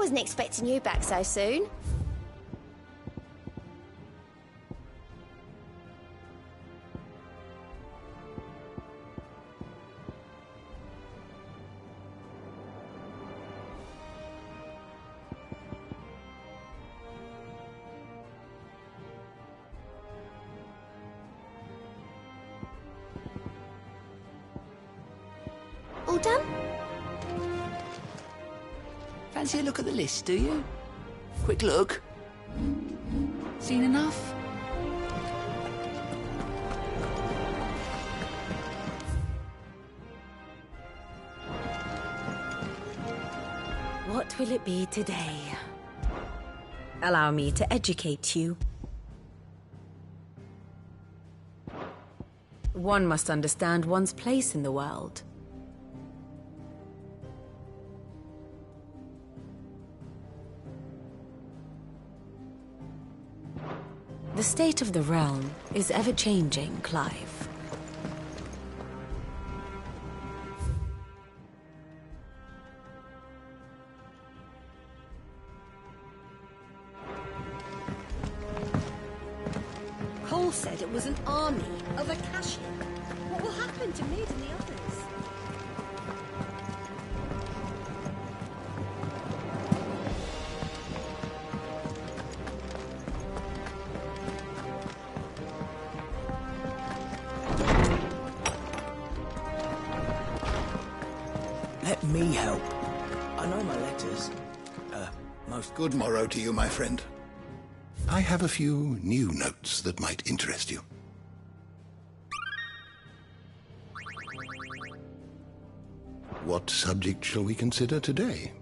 wasn't expecting you back so soon. All done? Fancy a look at the list, do you? Quick look. Seen enough? What will it be today? Allow me to educate you. One must understand one's place in the world. The state of the realm is ever-changing, Clive. Cole said it was an army of Akashi. What will happen to Mid and the others? Let me help. I know my letters. Most Good morrow to you, my friend. I have a few new notes that might interest you. What subject shall we consider today?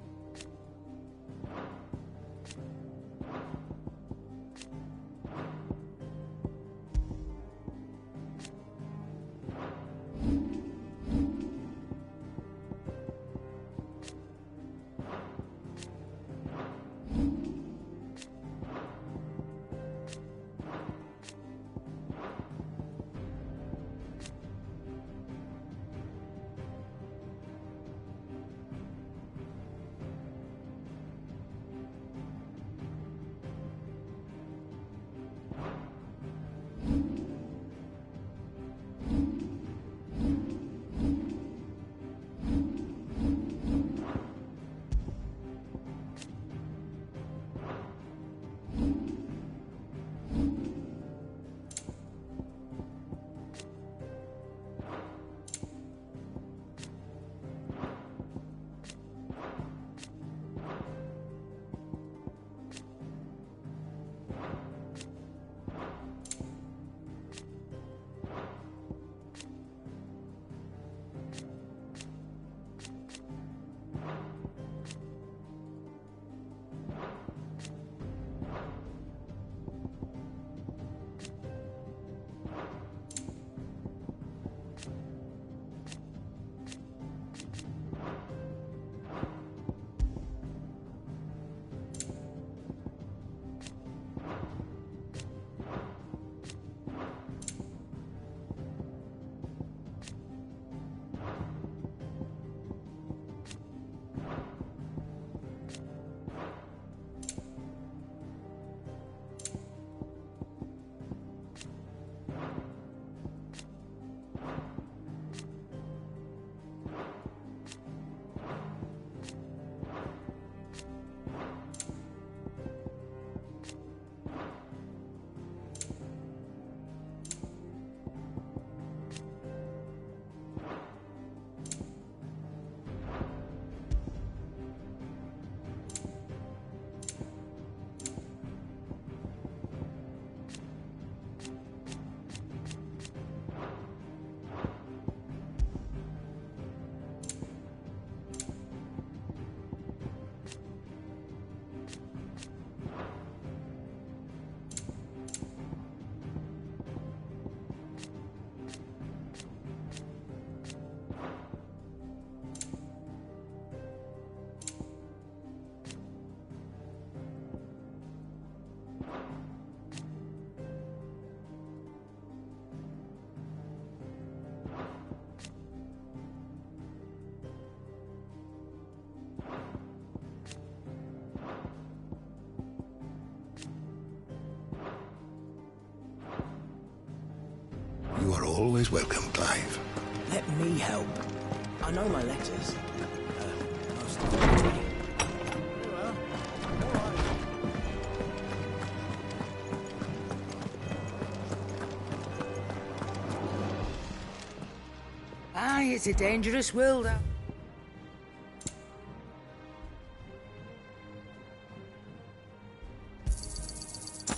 are always welcome, Clive. Let me help. I know my letters. Most of them. Very well. All right. Aye, it's a dangerous world out.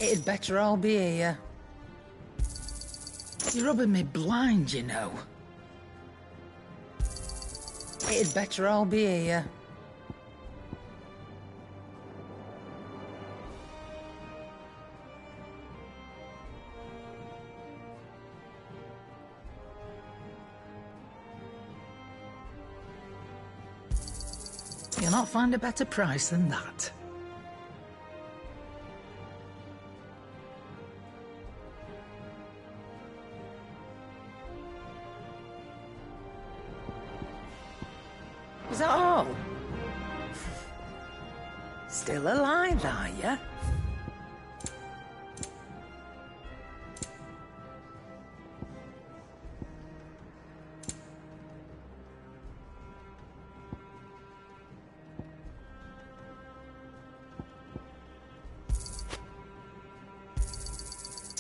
It'd better all be here. You're rubbing me blind, you know. It'd better all be here. You'll not find a better price than that. Is that all? Still alive, are you?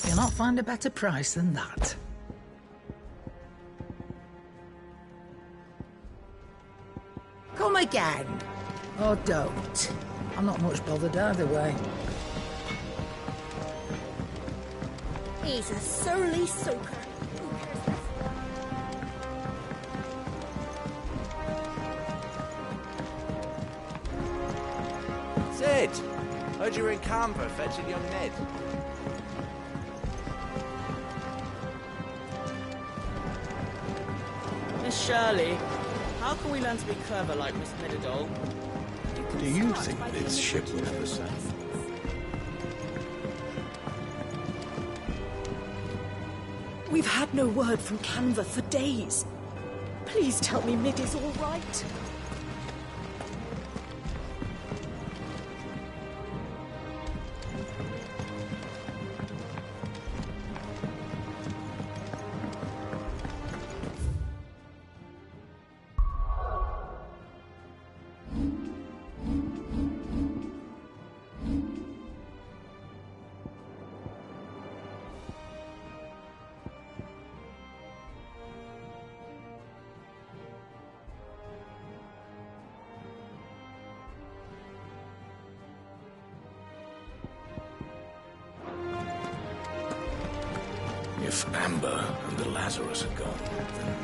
You'll not find a better price than that. Come again. Or don't. I'm not much bothered either way. He's a surly soaker. Sid! Heard you were in Canberra fetching young Ned. Miss Shirley, how can we learn to be clever like Miss Midadol? Do you think this ship will ever sail? We've had no word from Canva for days. Please tell me Mid is all right. If Amber and the Lazarus are gone, then...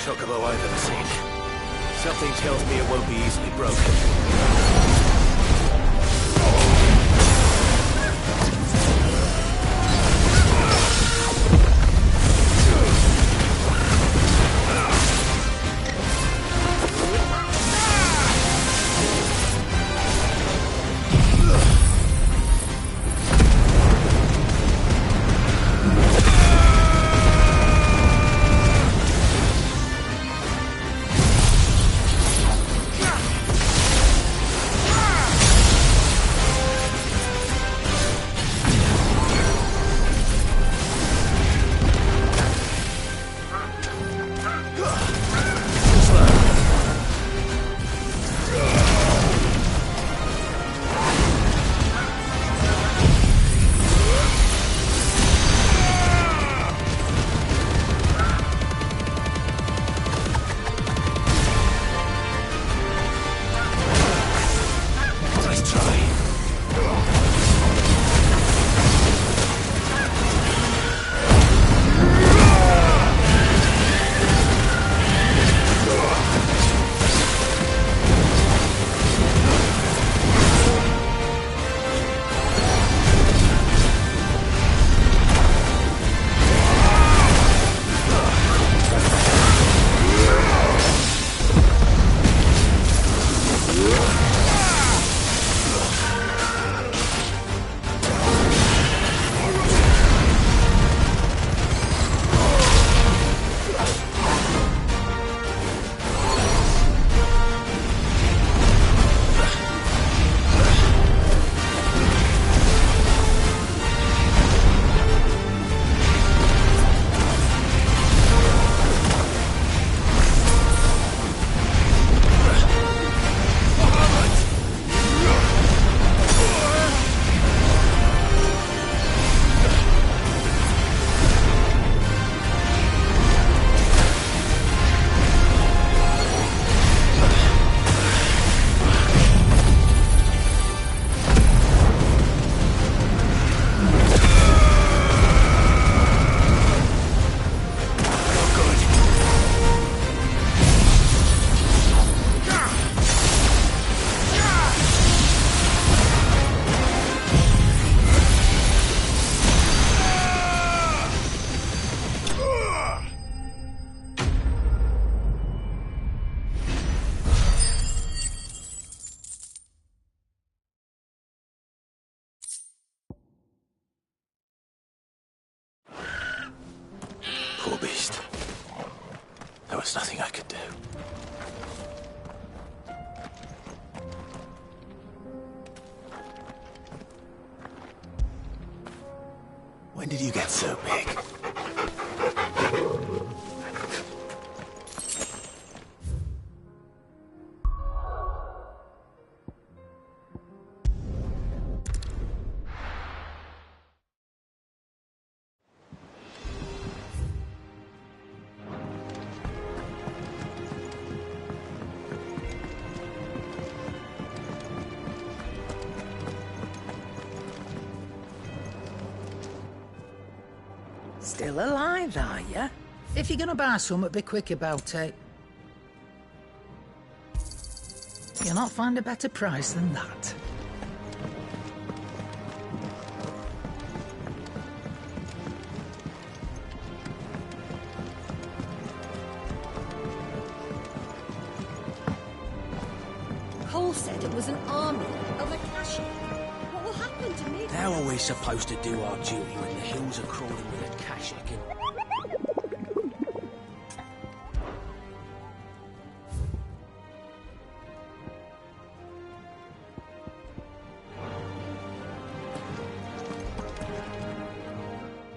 chocobo I've ever seen. Something tells me it won't be easily broken. Poor beast. There was nothing I could do. When did you get so big? Still alive, are ya? If you're gonna buy something, be quick about it. You'll not find a better price than that. Cole said it was an army of Akashi. What will happen to me? How are we supposed to do our duty when the hills are crawling with a Kashik and...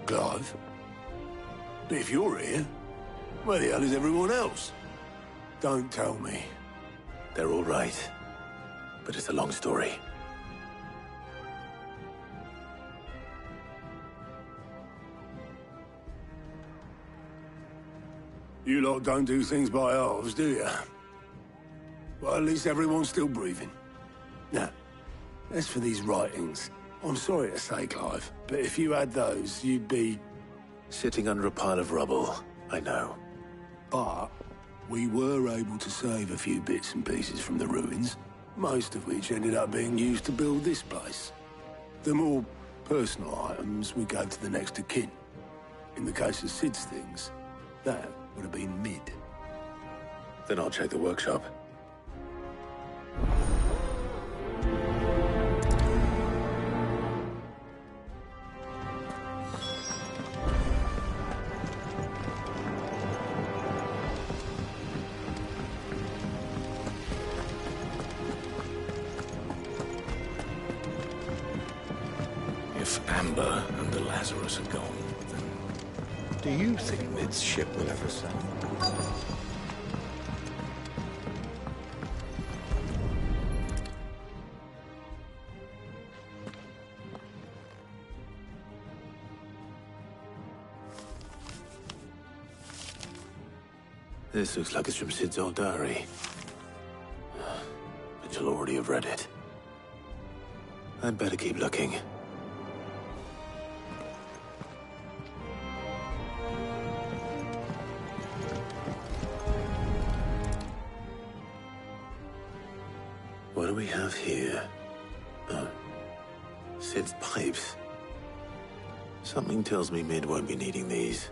Clive? If you're here, where the hell is everyone else? Don't tell me. They're all right. But it's a long story. You lot don't do things by halves, do you? Well, at least everyone's still breathing. Now, as for these writings, I'm sorry to say, Clive, but if you had those, you'd be... Sitting under a pile of rubble, I know. But We were able to save a few bits and pieces from the ruins, most of which ended up being used to build this place. The more personal items we gave to the next of kin. In the case of Sid's things, that would have been Mid. Then I'll check the workshop. If Amber and the Lazarus are gone, then do you think Mid's ship will ever sail? This looks like it's from Sid's old diary. But you'll already have read it. I'd better keep looking. What do we have here? Oh. Sid's pipes. Something tells me Mid won't be needing these.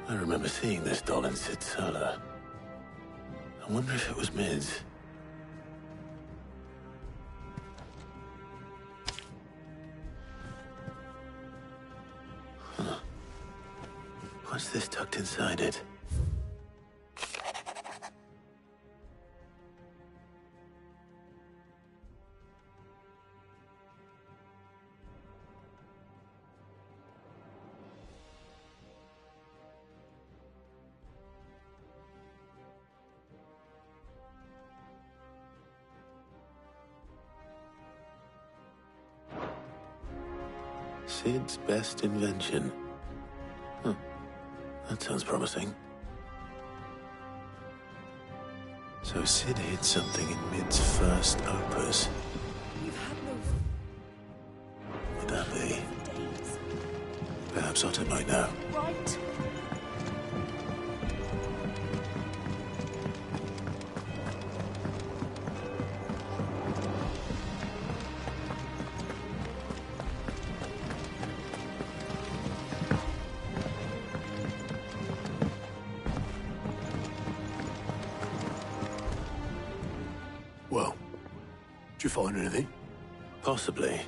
I remember seeing this doll in Sid's cellar. I wonder if it was Mid's. Huh. What's this tucked inside it? Sid's best invention. Huh. That sounds promising. So Sid hid something in Mid's first opus. We've had no Would that be? for days. Perhaps Otter might know. Right. Well, did you find anything? Possibly.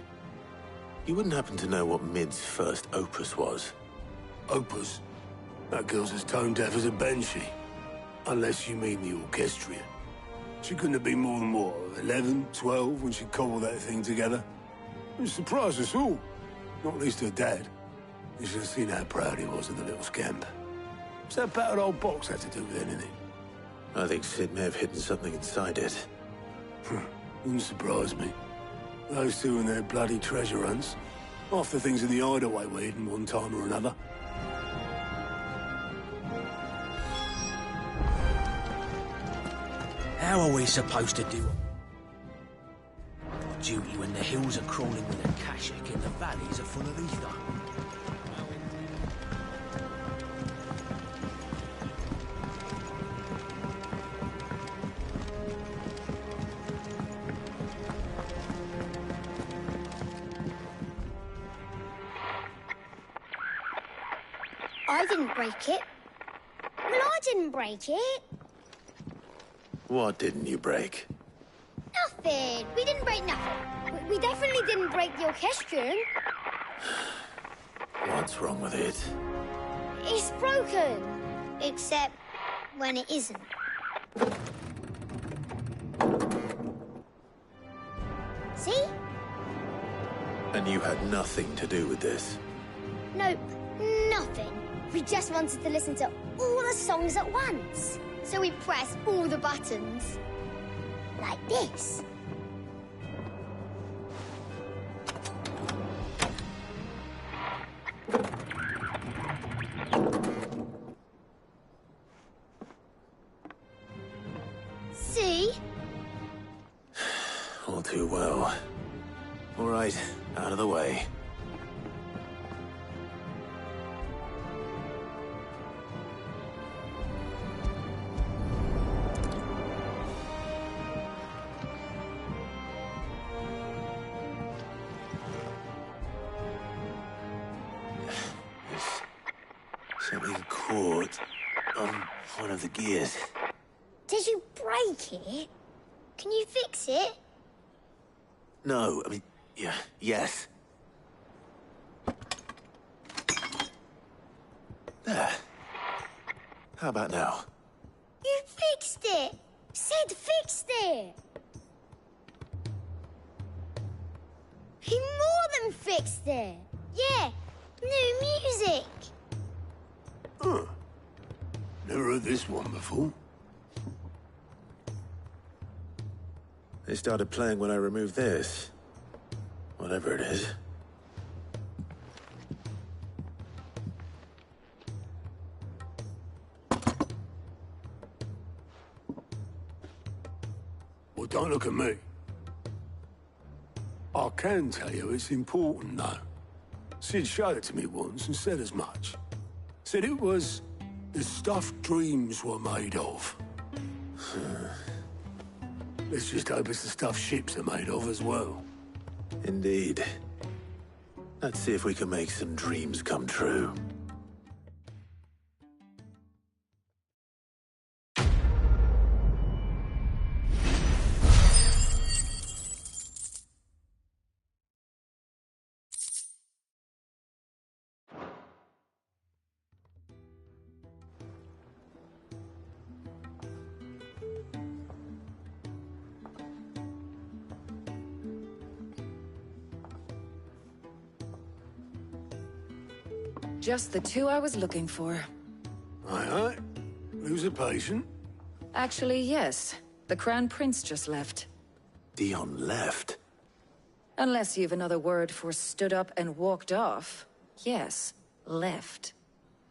You wouldn't happen to know what Mid's first opus was? Opus? That girl's as tone deaf as a banshee. Unless you mean the orchestrion. She couldn't have been more than, what, 11, 12 when she cobbled that thing together? It surprised us all. Not least her dad. You should have seen how proud he was of the little scamp. What's that battered old box had to do with anything? I think Sid may have hidden something inside it. Wouldn't surprise me. Those two and their bloody treasure hunts. Half the things in the hideaway were hidden one time or another. How are we supposed to do our duty when the hills are crawling with a Kashik and the valleys are full of ether? I didn't break it. Well, I didn't break it. What didn't you break? Nothing. We didn't break nothing. We definitely didn't break the orchestrion. What's wrong with it? It's broken. Except when it isn't. See? And you had nothing to do with this? Nope. Nothing. We just wanted to listen to all the songs at once. So we pressed all the buttons. Like this. See? too well. All right, out of the way. Something caught on one of the gears. Did you break it? Can you fix it? No, I mean, yeah, yes. There. How about now? You fixed it! Sid fixed it! He more than fixed it! Yeah, new music! Huh. Never heard this one before. They started playing when I removed this. Whatever it is. Well, don't look at me. I can tell you it's important, though. Sid showed it to me once and said as much. Said it was the stuff dreams were made of. Let's just hope it's the stuff ships are made of as well. Indeed. Let's see if we can make some dreams come true. Just the two I was looking for. Aye. Who's a patient? Actually, yes. The Crown Prince just left. Dion left? Unless you've another word for stood up and walked off. Yes, left.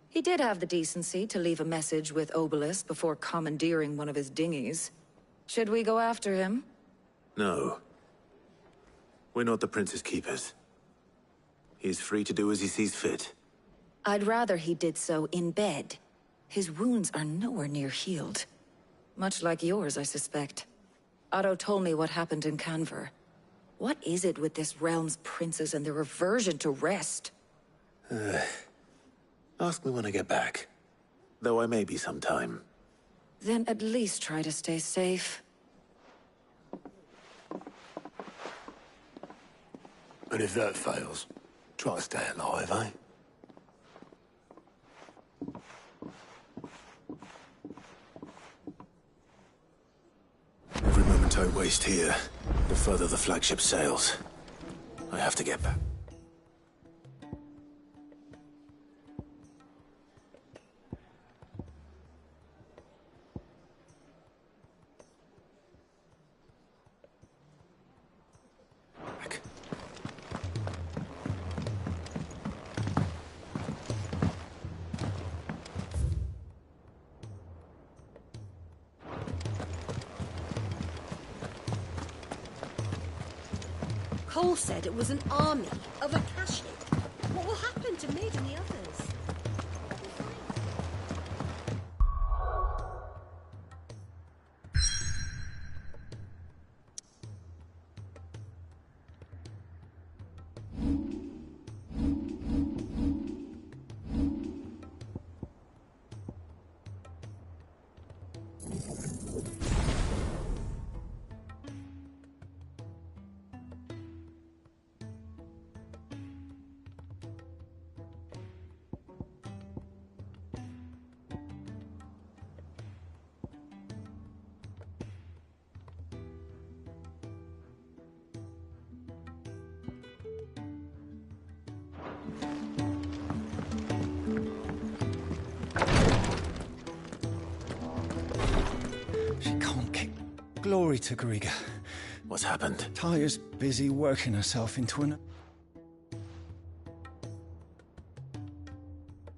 He did have the decency to leave a message with Obelisk before commandeering one of his dinghies. Should we go after him? No. We're not the Prince's keepers. He's free to do as he sees fit. I'd rather he did so in bed. His wounds are nowhere near healed. Much like yours, I suspect. Otto told me what happened in Canver. What is it with this realm's princes and their aversion to rest? Ask me when I get back. Though I may be sometime. Then at least try to stay safe. And if that fails, try to stay alive, eh? Every moment I waste here, the further the flagship sails. I have to get back. Cole said it was an army of Akashic. What will happen to Mid and the others? Glory to Griga. What's happened? Talia's busy working herself into an...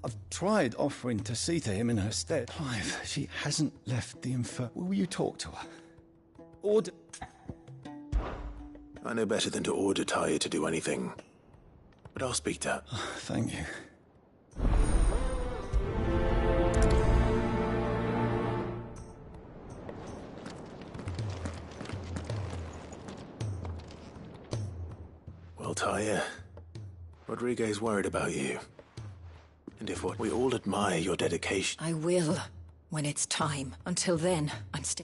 I've tried offering to see to him in her stead. Clive, she hasn't left the Will you talk to her? Or... I know better than to order Tyre to do anything. But I'll speak to her. Thank you. Well, Tyre, Rodriguez worried about you. And if what we all admire your dedication... I will, when it's time. Until then,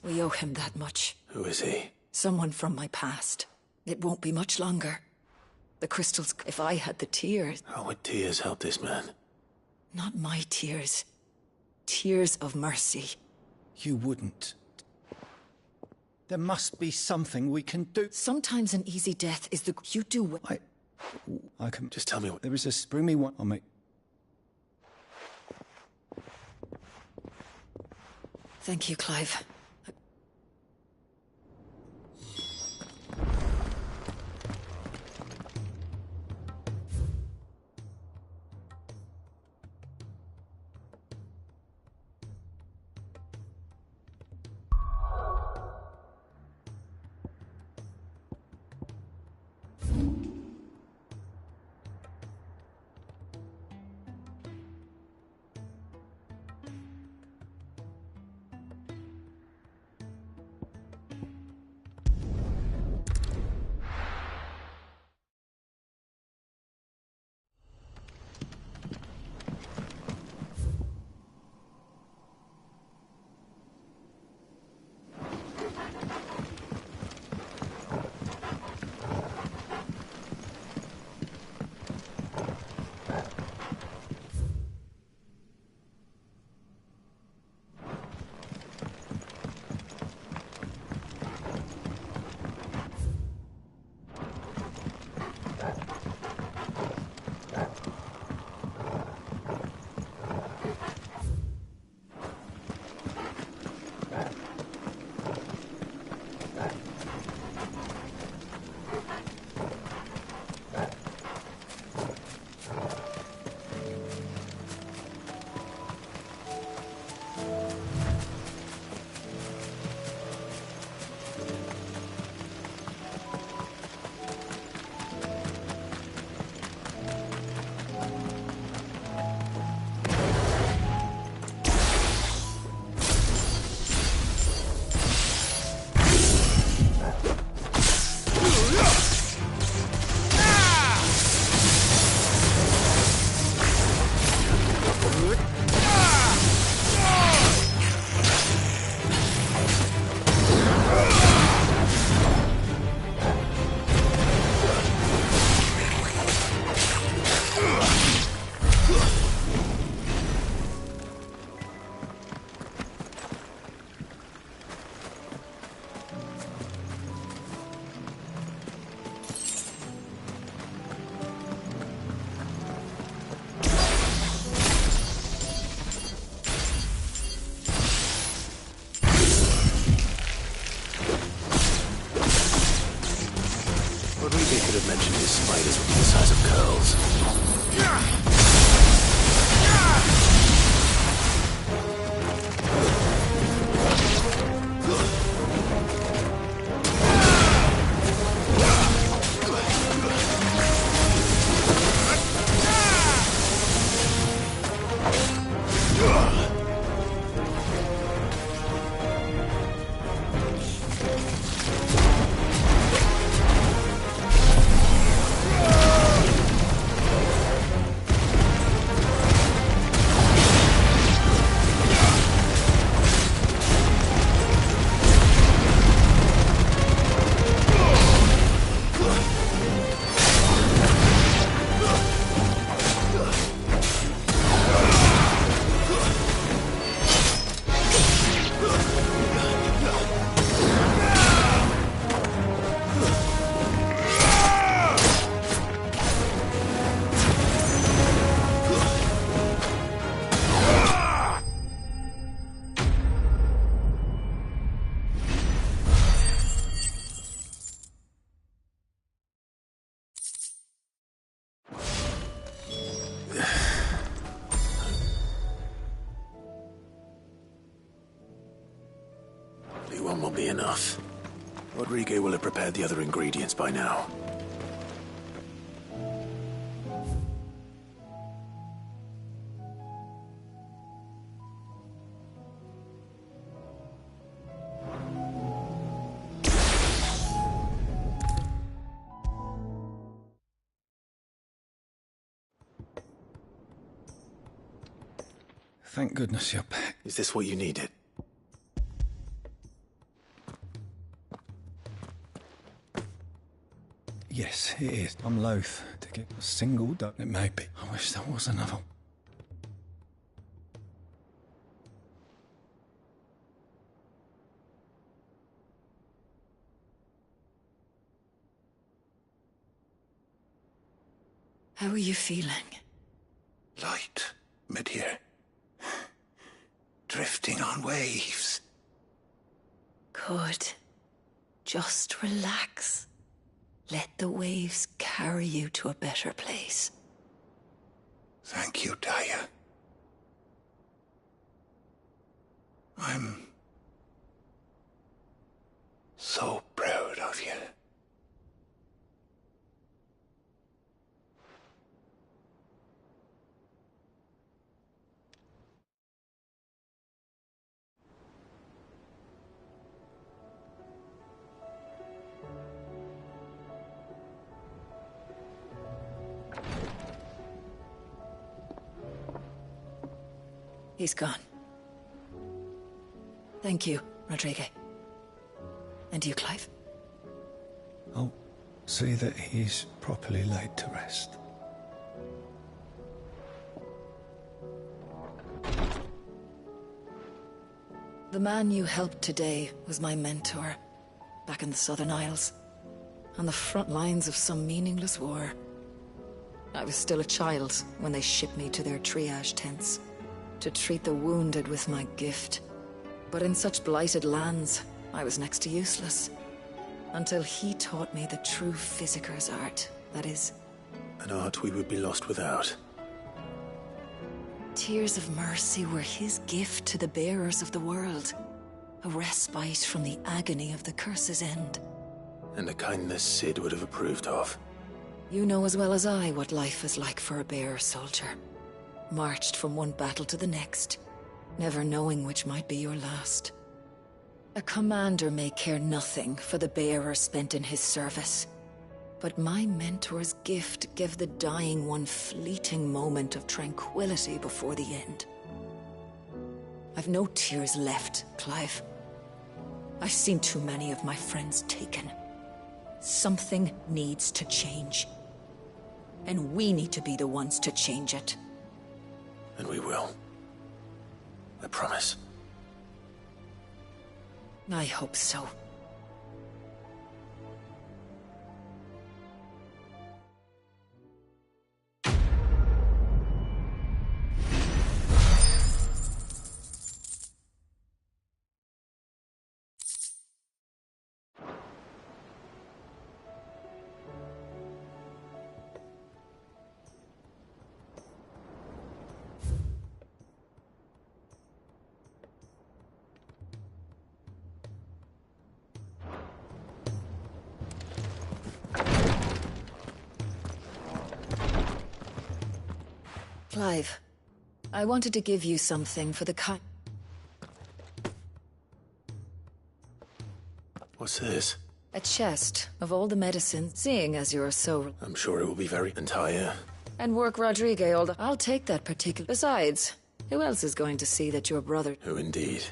we owe him that much. Who is he? Someone from my past. It won't be much longer. The crystals... If I had the tears... How would tears help this man? Not my tears. Tears of mercy. You wouldn't. There must be something we can do. Sometimes an easy death is the... You do what... I can... Just tell me what... There is a bring me one. I'll make... Thank you, Clive. Could have mentioned his spiders would be the size of curls. One will be enough. Rodrigo will have prepared the other ingredients by now. Thank goodness you're back. Is this what you needed? Yes, it is. I'm loath to get a single duck. It may be. I wish there was another. How are you feeling? Light, mid-here. Drifting on waves. Good. Just relax. Let the waves carry you to a better place. Thank you, Daya. I'm so proud of you. He's gone. Thank you, Rodrigo. And you, Clive? I'll see that he's properly laid to rest. The man you helped today was my mentor, back in the Southern Isles, on the front lines of some meaningless war. I was still a child when they shipped me to their triage tents, to treat the wounded with my gift. But in such blighted lands, I was next to useless. Until he taught me the true physicker's art, that is... An art we would be lost without. Tears of mercy were his gift to the bearers of the world. A respite from the agony of the curse's end. And a kindness Sid would have approved of. You know as well as I what life is like for a bearer soldier. Marched from one battle to the next, never knowing which might be your last. A commander may care nothing for the bearer spent in his service, but my mentor's gift gave the dying one fleeting moment of tranquility before the end. I've no tears left, Clive. I've seen too many of my friends taken. Something needs to change. And we need to be the ones to change it. And we will. I promise. I hope so. Clive, I wanted to give you something for the What's this? A chest of all the medicine, seeing as you're so... I'm sure it will be very entire. And work Rodrigo all the... I'll take that particular... Besides, who else is going to see that your brother... Who indeed?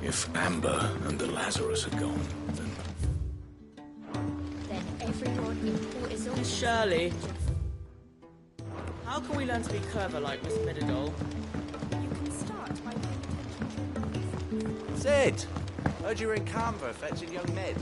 If Amber and the Lazarus are gone, then... Then everyone in Port is on... Shirley, how can we learn to be clever like Miss Mididol? You can start by paying attention. Sid! Heard you were in Canberra fetching young Ned.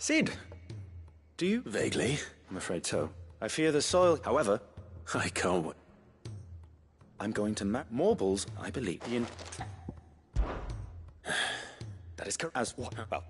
Sid! Do you? Vaguely. I'm afraid so. I fear the soil. However, I can't wait. I'm going to map Morbles, I believe. That is correct. As what? Well.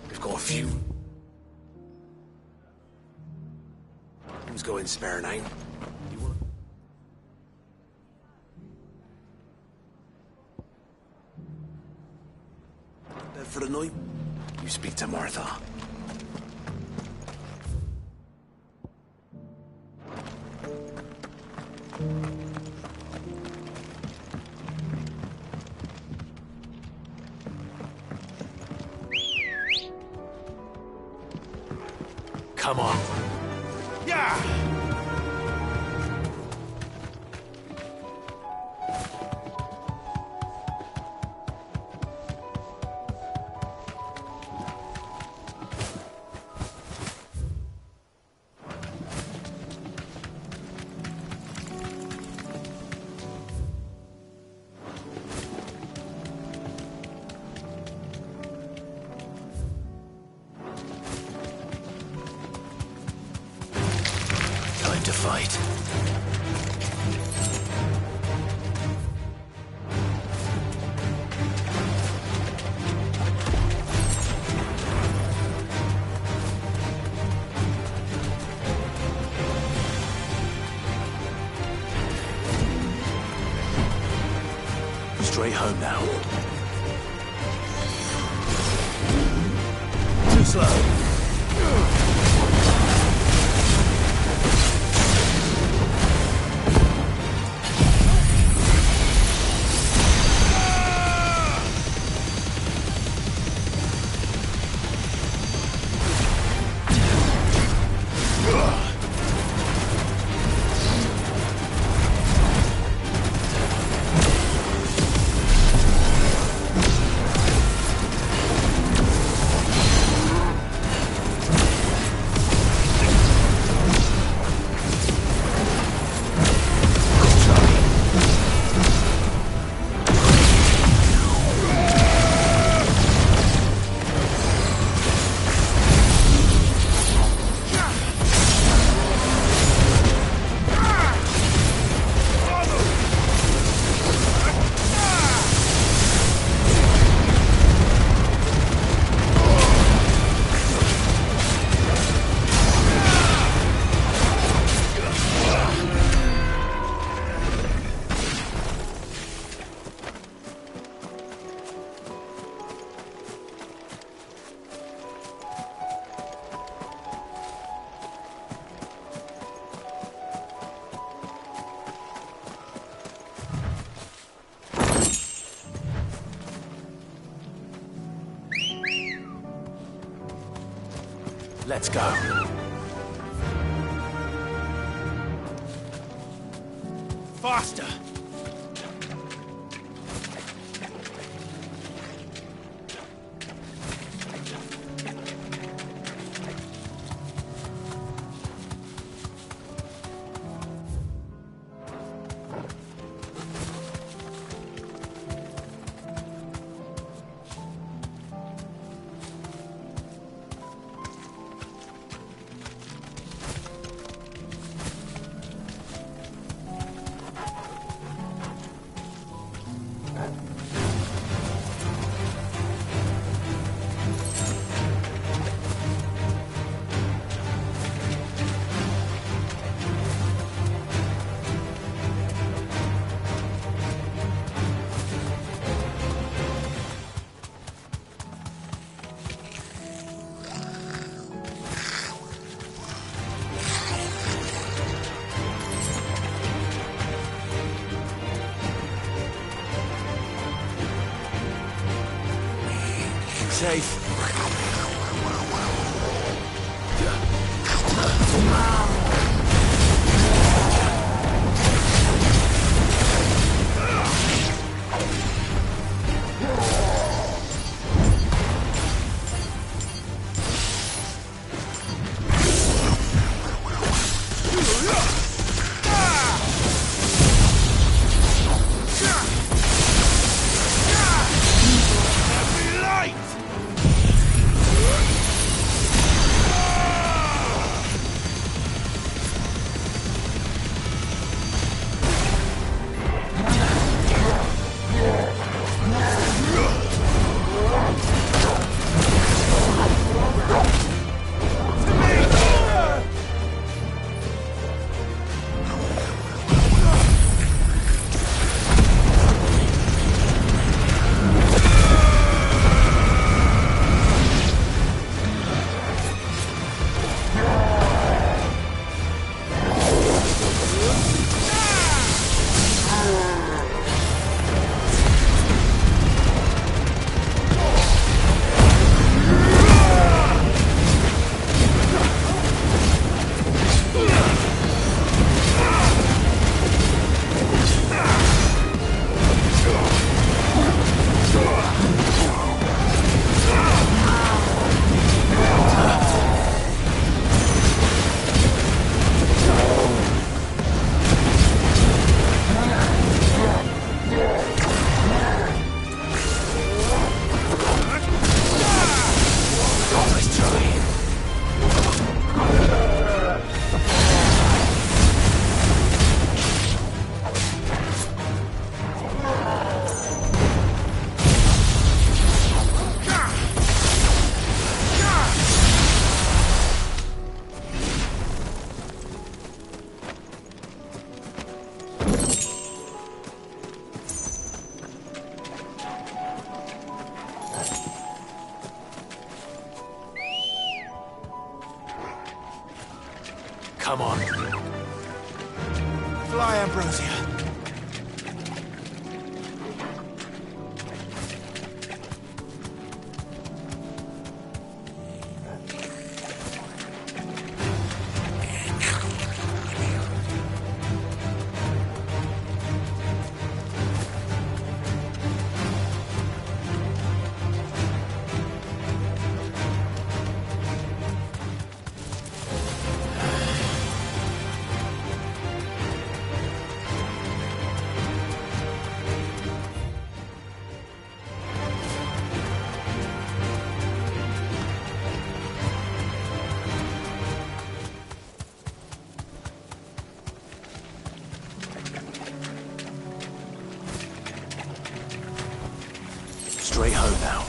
We've got a few. Who's going spare nine? You want? Dead for the night? You speak to Martha. Come on. Yeah! Time to fight. Straight home now. Too slow. Let's go. Faster! Safe. Come on. Fly, Ambrosia. Straight home now.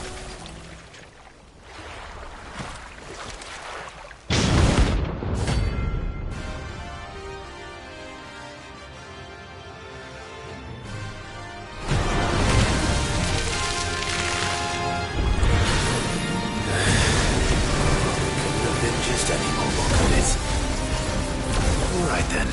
Couldn't have been just any more luck on it. All right then.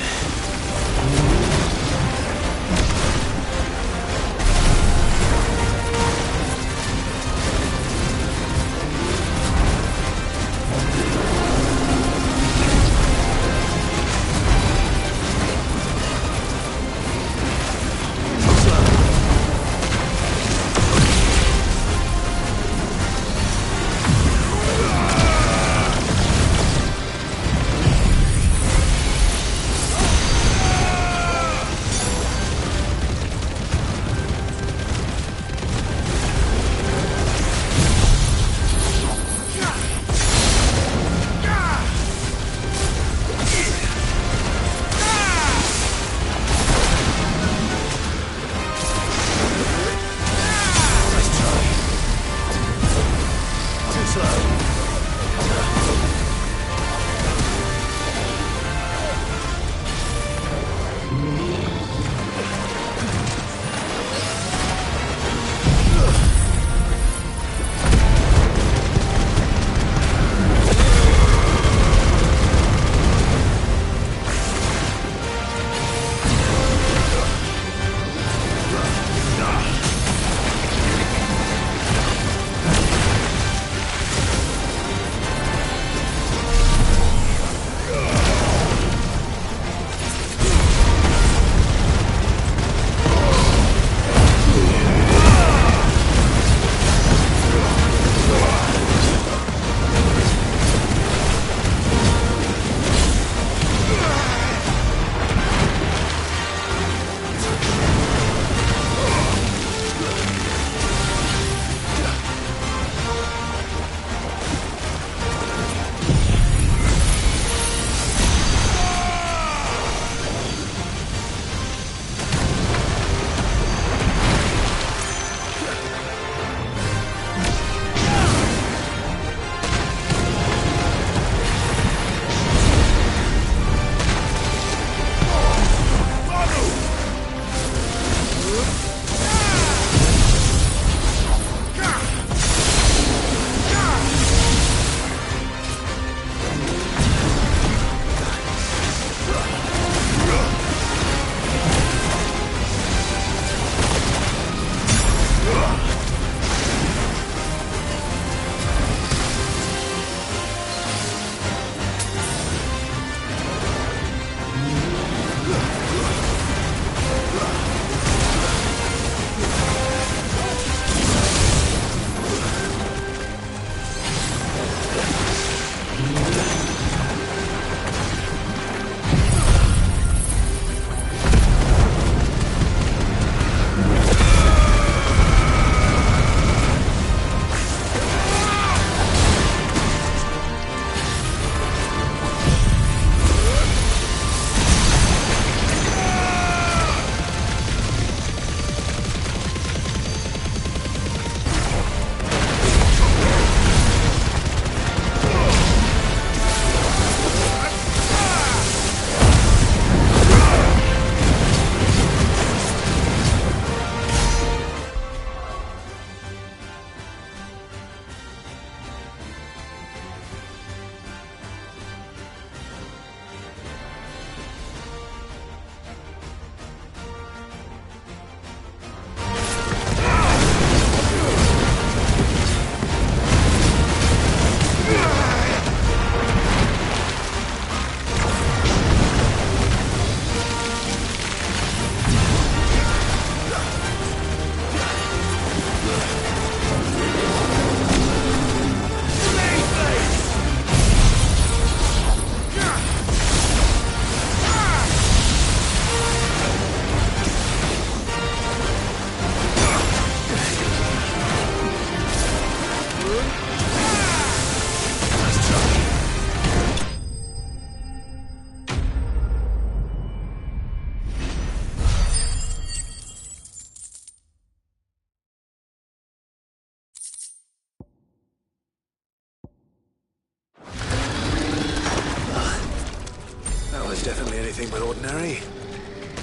anything but ordinary.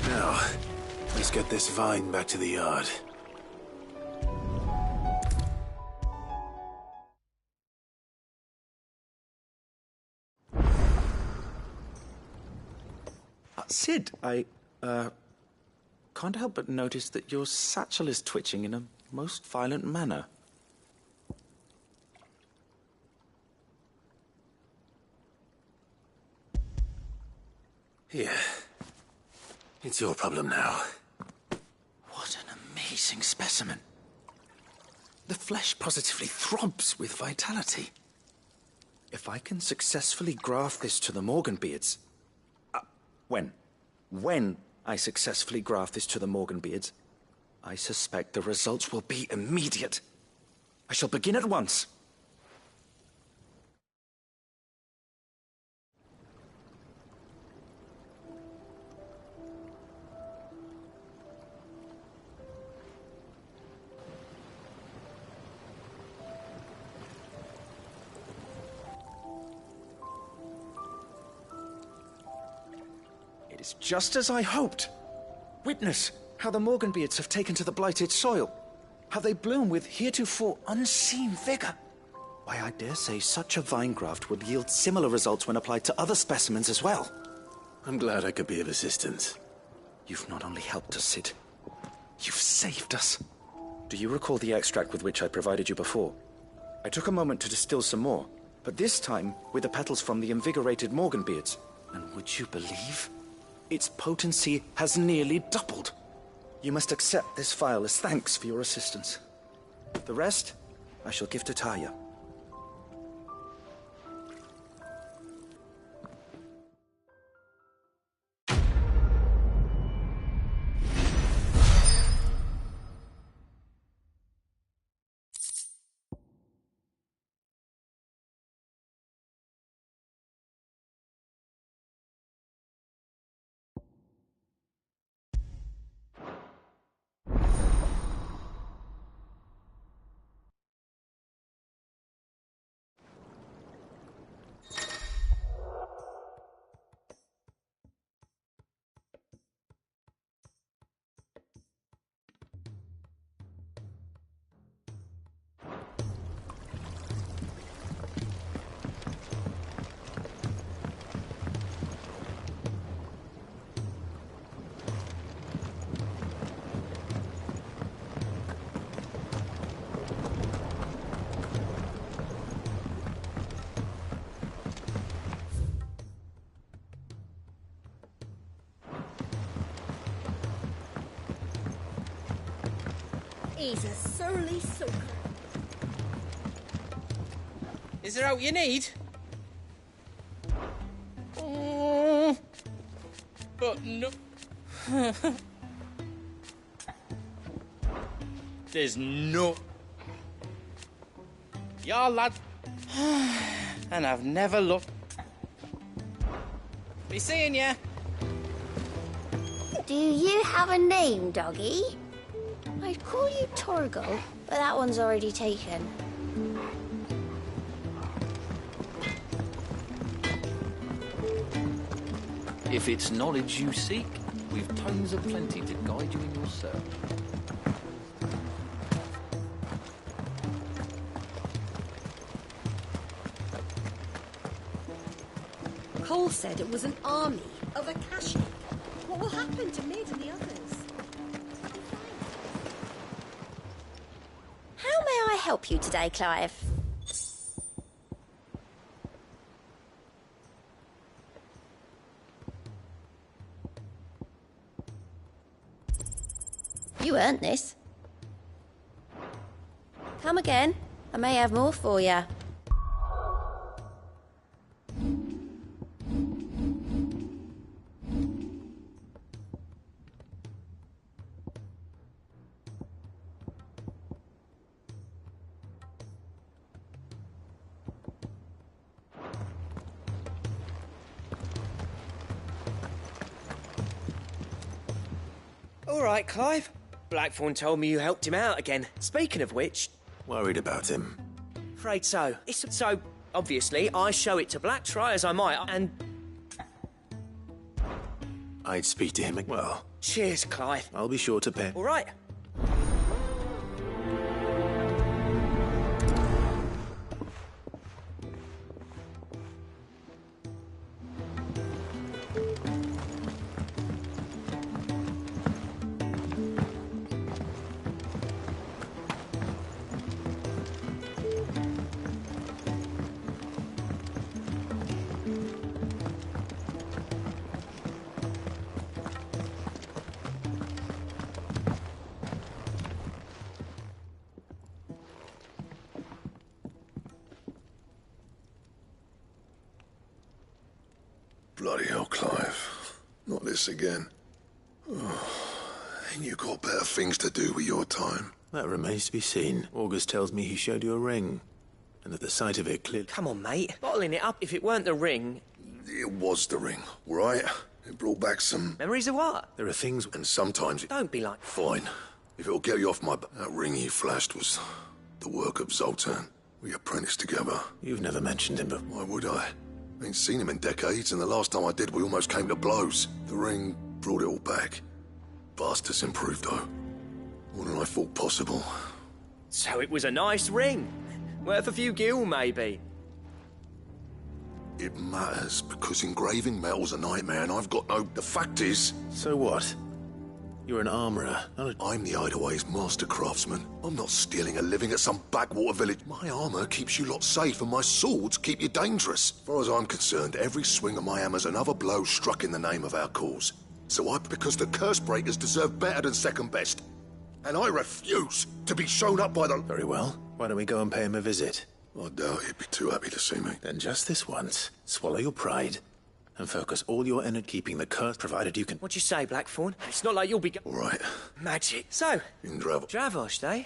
Now, let's get this vine back to the yard. Sid, I can't help but notice that your satchel is twitching in a most violent manner. Here. It's your problem now. What an amazing specimen. The flesh positively throbs with vitality. If I can successfully graft this to the Morganbeards... When I successfully graft this to the Morganbeards, I suspect the results will be immediate. I shall begin at once. It's just as I hoped. Witness how the Morganbeards have taken to the blighted soil. How they bloom with heretofore unseen vigor. Why, I dare say such a vine graft would yield similar results when applied to other specimens as well. I'm glad I could be of assistance. You've not only helped us, Sid. You've saved us. Do you recall the extract with which I provided you before? I took a moment to distill some more, but this time with the petals from the invigorated Morganbeards. And would you believe? Its potency has nearly doubled. You must accept this vial as thanks for your assistance. The rest, I shall give to Taya. He's a surly soaker. Is there out you need? But no... There's no... Yeah, lad. And I've never looked... Be seeing ya. Do you have a name, doggy? I'd call you Torgo, but that one's already taken. If it's knowledge you seek, we've tomes aplenty to guide you in your search. Cole said it was an army of Akashic. What will happen to Mid and the others? How may I help you today, Clive? You earned this. Come again. I may have more for you. All right, Clive. Blackthorn told me you helped him out again. Speaking of which... Worried about him. Afraid so. So, obviously, I show it to Black, try as I might, and... I'd speak to him. Well, Cheers, Clive. I'll be sure to pay. All right. Bloody hell, Clive. Not this again. Oh, ain't you got better things to do with your time? That remains to be seen. August tells me he showed you a ring, and at the sight of it clearly... Come on, mate. Bottling it up. If it weren't the ring... It was the ring, right? It brought back some... Memories of what? There are things... And sometimes... Don't be like... Fine. If it'll get you off my... That ring you flashed was the work of Zoltan. We apprenticed together. You've never mentioned him before. Why would I? Ain't seen him in decades, and the last time I did, we almost came to blows. The ring brought it all back. Bastards improved, though. More than I thought possible. So it was a nice ring. Worth a few gil, maybe. It matters, because engraving metal's a nightmare, and I've got no... The fact is... So what? You're an armourer, not a... I'm the Hideaway's master craftsman. I'm not stealing a living at some backwater village. My armour keeps you lot safe, and my swords keep you dangerous. As far as I'm concerned, every swing of my hammer's another blow struck in the name of our cause. So because the curse breakers deserve better than second best. And I refuse to be shown up by the... Very well. Why don't we go and pay him a visit? I doubt he'd be too happy to see me. Then just this once, swallow your pride and focus all your energy keeping the curse, provided you can... What'd you say, Blackthorn? It's not like you'll be... All right. Magic. So... In Dravos. Dravos, eh?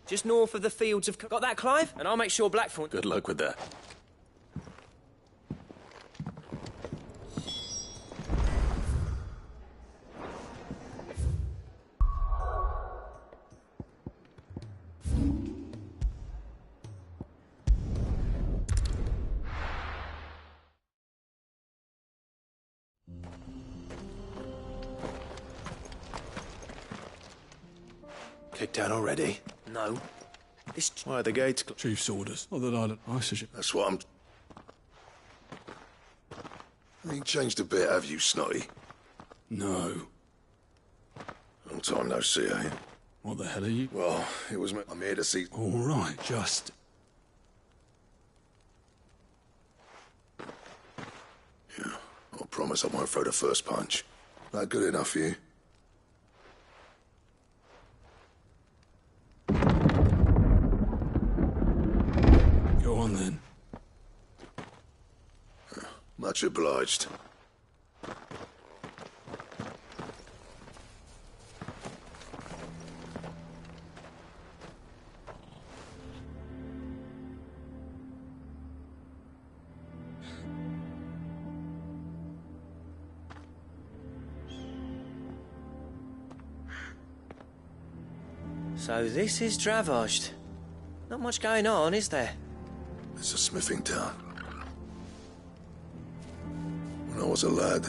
Just north of the fields of... Got that, Clive? And I'll make sure Blackthorn... Good luck with that. Kicked out already? No. This... Why are the gates... Chief's orders. Not that I suggest... That's what I'm... Ain't changed a bit, have you, Snotty? No. Long time no see, eh? What the hell are you? Well, it was... I'm here to see... All right, just... Yeah, I promise I won't throw the first punch. That good enough for you? Go on, then. Much obliged. So this is Dravos. Not much going on, is there? It's a smithing town. When I was a lad,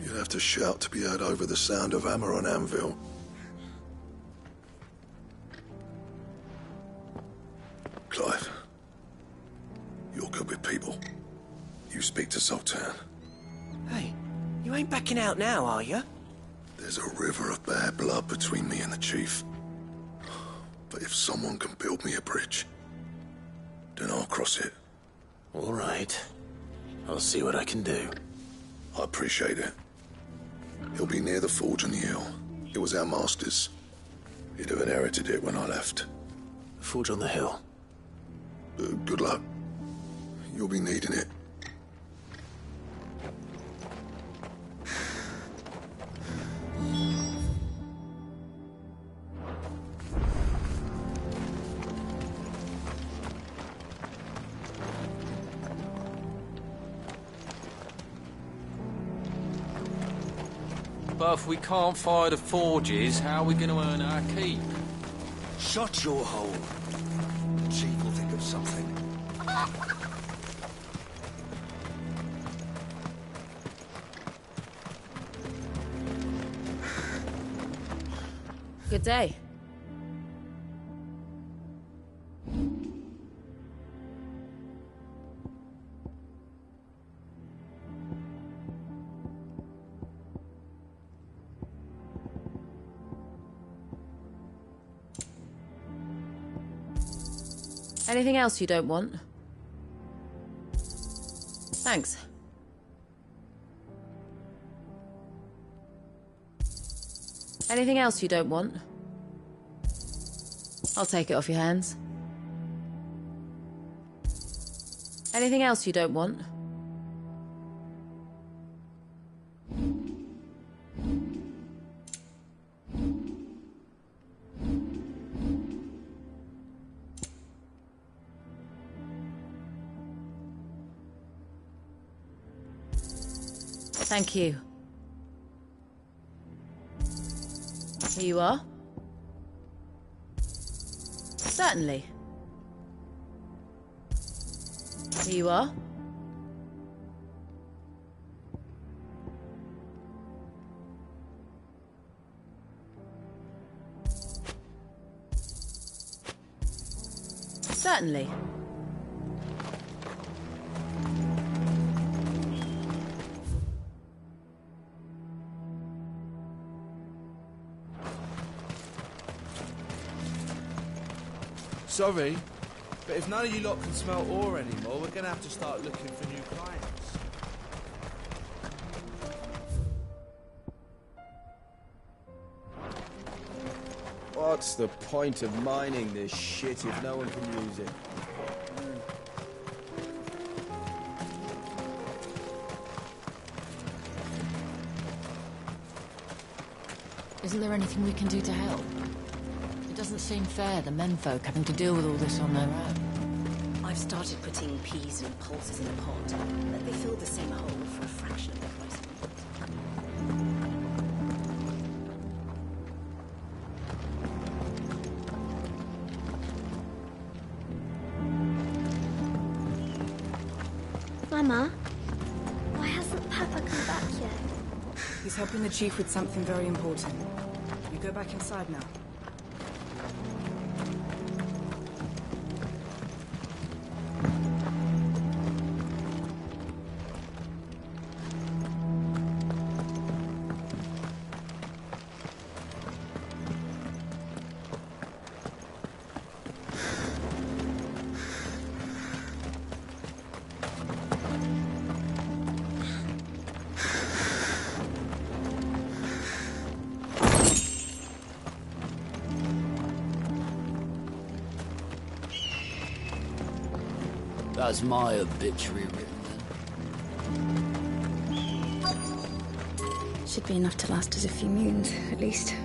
you'd have to shout to be heard over the sound of hammer on anvil. Clive, you're good with people. You speak to Zoltan. Hey, you ain't backing out now, are you? There's a river of bad blood between me and the chief. But if someone can build me a bridge, then I'll cross it. All right. I'll see what I can do. I appreciate it. He'll be near the forge on the hill. It was our master's. He'd have inherited it when I left. Forge on the hill. Good luck. You'll be needing it. But if we can't fire the forges, how are we going to earn our keep? Shut your hole. The chief will think of something. Good day. Anything else you don't want? Thanks. Anything else you don't want? I'll take it off your hands. Anything else you don't want? Thank you. Here you are. Certainly. Here you are. Certainly. Sorry, but if none of you lot can smell ore anymore, we're gonna have to start looking for new clients. What's the point of mining this shit if no one can use it? Isn't there anything we can do to help? It doesn't seem fair, the menfolk having to deal with all this on their own. I've started putting peas and pulses in a pot, but they fill the same hole for a fraction of the price. Mama, why hasn't Papa come back yet? He's helping the chief with something very important. You go back inside now. That's my obituary written then. Should be enough to last us a few moons, at least.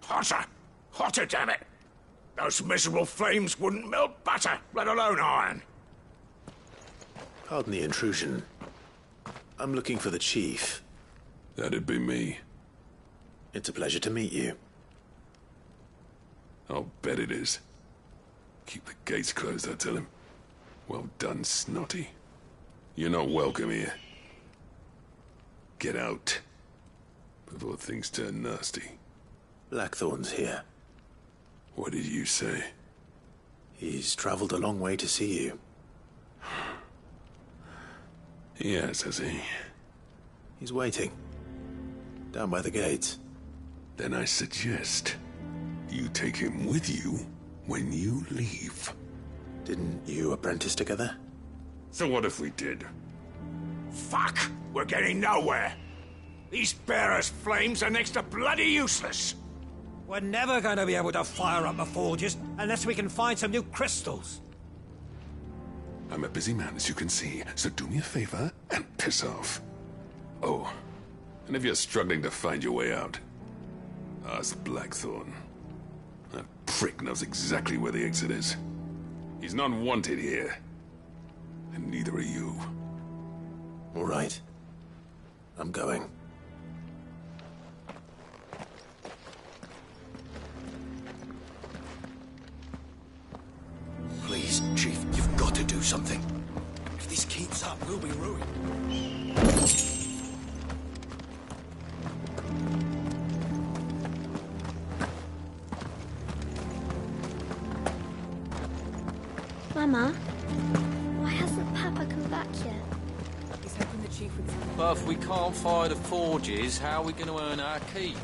Hotter! Hotter, damn it! Those miserable flames wouldn't melt butter, let alone iron. Pardon the intrusion. I'm looking for the chief. That'd be me. It's a pleasure to meet you. I'll bet it is. Keep the gates closed, I tell him. Well done, Snotty. You're not welcome here. Get out. Before things turn nasty. Blackthorn's here. What did you say? He's traveled a long way to see you. Yes, has he? He's waiting. Down by the gates. Then I suggest you take him with you when you leave. Didn't you apprentice together? So what if we did? Fuck! We're getting nowhere! These bearers' flames are next to bloody useless! We're never going to be able to fire up the forges unless we can find some new crystals. I'm a busy man, as you can see, so do me a favor and piss off. Oh, and if you're struggling to find your way out, ask Blackthorn. That prick knows exactly where the exit is. He's not wanted here. And neither are you. All right. I'm going. Please, Chief, you've got to do something. If this keeps up, we'll be ruined. Mama, why hasn't Papa come back yet? He's hoping the chief would... But if we can't fire the forges, how are we going to earn our keep?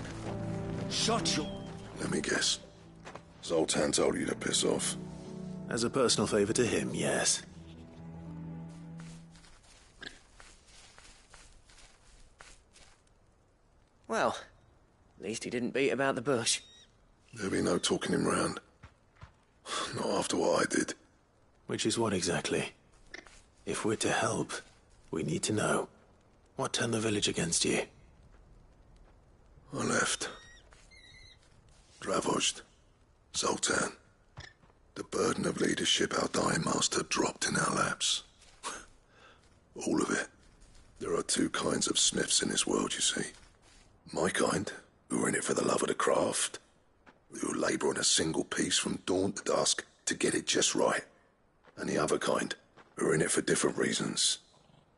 Shut your... Let me guess. Zoltan told you to piss off. As a personal favor to him, yes. Well, at least he didn't beat about the bush. There'll be no talking him round. Not after what I did. Which is what exactly? If we're to help, we need to know. What turned the village against you? I left. Dravojd. Zoltan. The burden of leadership our dying master dropped in our laps. All of it. There are two kinds of smiths in this world, you see. My kind, who are in it for the love of the craft, who labour on a single piece from dawn to dusk to get it just right. And the other kind, who are in it for different reasons.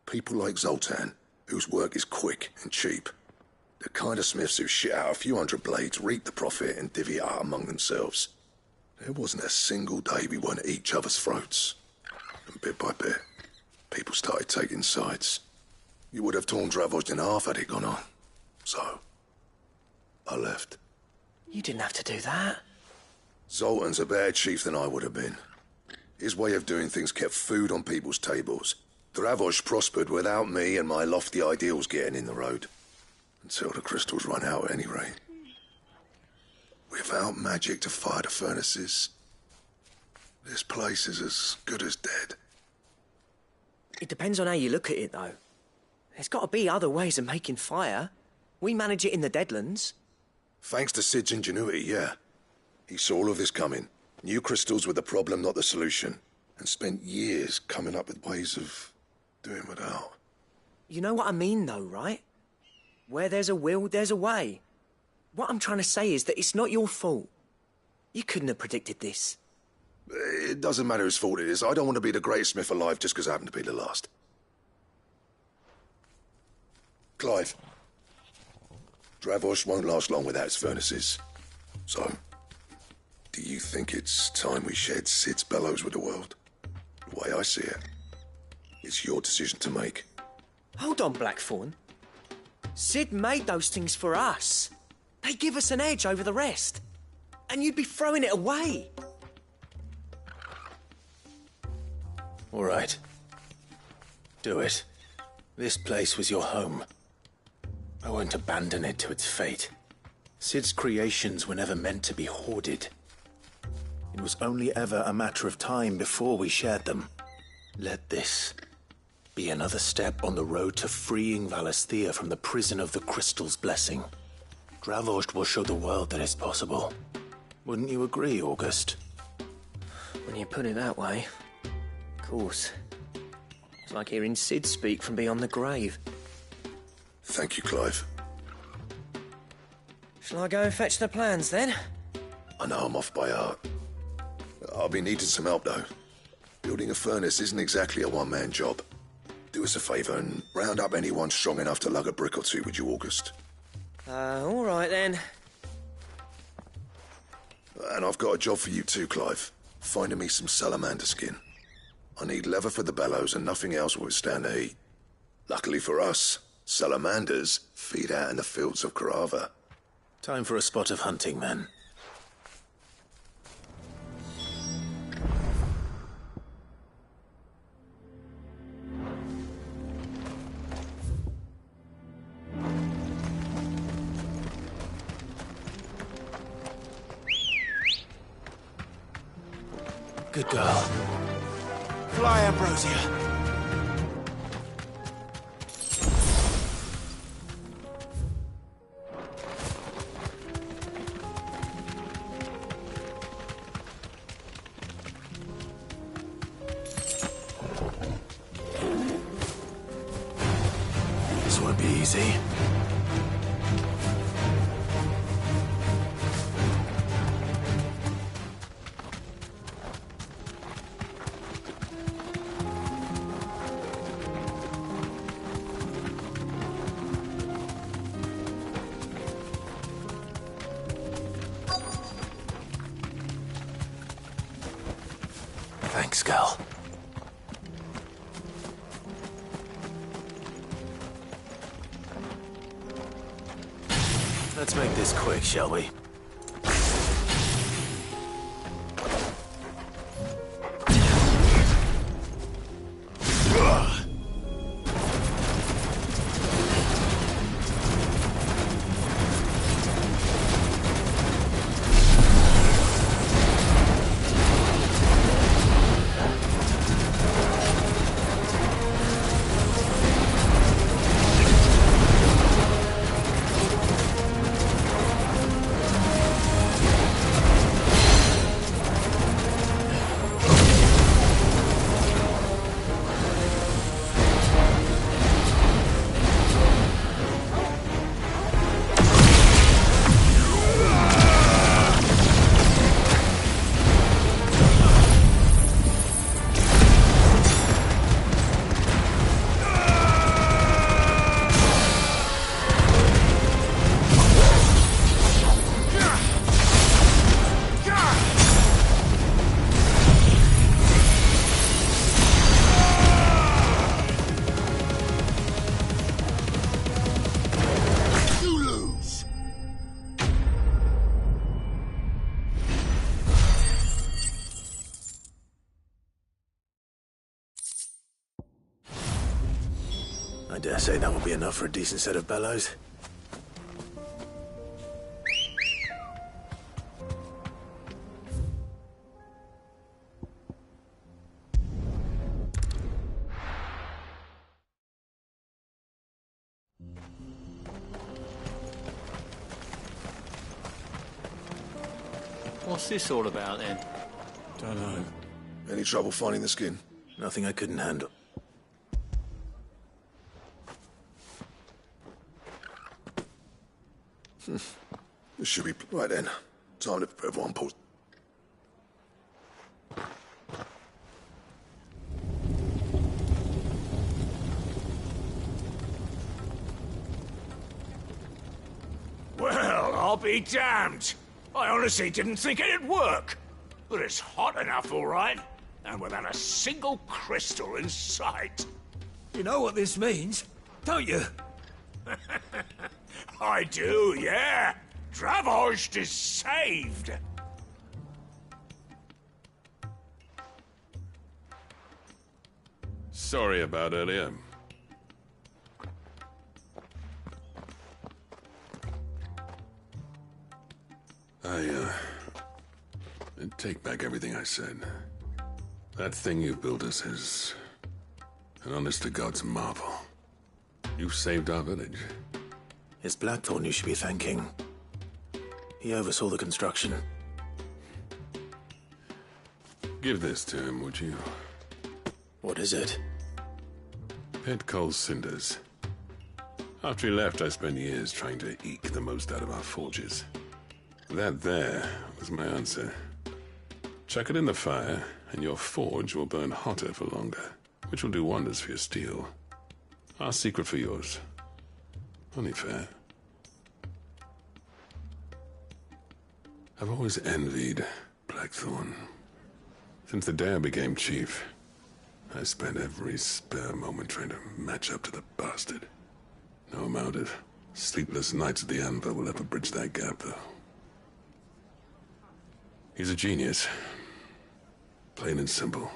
People like Zoltan, whose work is quick and cheap. The kind of smiths who shit out a few hundred blades, reap the profit, and divvy it out among themselves. There wasn't a single day we weren't at each other's throats. And bit by bit, people started taking sides. You would have torn Dravojd in half had it gone on. So, I left. You didn't have to do that. Zoltan's a better chief than I would have been. His way of doing things kept food on people's tables. Dravojd prospered without me and my lofty ideals getting in the road. Until the crystals run out at any rate. Without magic to fire the furnaces, this place is as good as dead. It depends on how you look at it, though. There's got to be other ways of making fire. We manage it in the Deadlands. Thanks to Sid's ingenuity, yeah. He saw all of this coming. Knew crystals were the problem, not the solution. And spent years coming up with ways of doing without. You know what I mean, though, right? Where there's a will, there's a way. What I'm trying to say is that it's not your fault. You couldn't have predicted this. It doesn't matter whose fault it is. I don't want to be the greatest smith alive just because I happen to be the last. Clive. Dravojd won't last long without its furnaces. So, do you think it's time we shared Sid's bellows with the world? The way I see it, it's your decision to make. Hold on, Blackthorn. Sid made those things for us. They give us an edge over the rest. And you'd be throwing it away. All right. Do it. This place was your home. I won't abandon it to its fate. Sid's creations were never meant to be hoarded. It was only ever a matter of time before we shared them. Let this be another step on the road to freeing Valisthea from the prison of the Crystal's blessing. Dravojd will show the world that it's possible. Wouldn't you agree, August? When you put it that way, of course. It's like hearing Sid speak from beyond the grave. Thank you, Clive. Shall I go and fetch the plans, then? I know I'm off by heart. I'll be needing some help, though. Building a furnace isn't exactly a one-man job. Do us a favour and round up anyone strong enough to lug a brick or two, would you, August? All right, then. And I've got a job for you too, Clive. Finding me some salamander skin. I need leather for the bellows and nothing else will withstand the heat. Luckily for us, salamanders feed out in the fields of Karava. Time for a spot of hunting, men. Good girl. Fly, Ambrosia. This won't be easy. Black Skull. Let's make this quick, shall we? I dare say that will be enough for a decent set of bellows. What's this all about, then? Don't know. Any trouble finding the skin? Nothing I couldn't handle. This should be... Right then. Time to prepare everyone pulls. Well, I'll be damned. I honestly didn't think it'd work. But it's hot enough, all right. And without a single crystal in sight. You know what this means, don't you? I do, yeah. Dravost is saved. Sorry about earlier. I take back everything I said. That thing you built us is an honest-to-God's marvel. You saved our village. It's Blackthorn you should be thanking. He oversaw the construction. Give this to him, would you? What is it? Pet Cole's cinders. After he left, I spent years trying to eke the most out of our forges. That there was my answer. Chuck it in the fire, and your forge will burn hotter for longer, which will do wonders for your steel. Our secret for yours. Only fair. I've always envied Blackthorn. Since the day I became chief, I spent every spare moment trying to match up to the bastard. No amount of sleepless nights at the Anvil will ever bridge that gap, though. He's a genius. Plain and simple.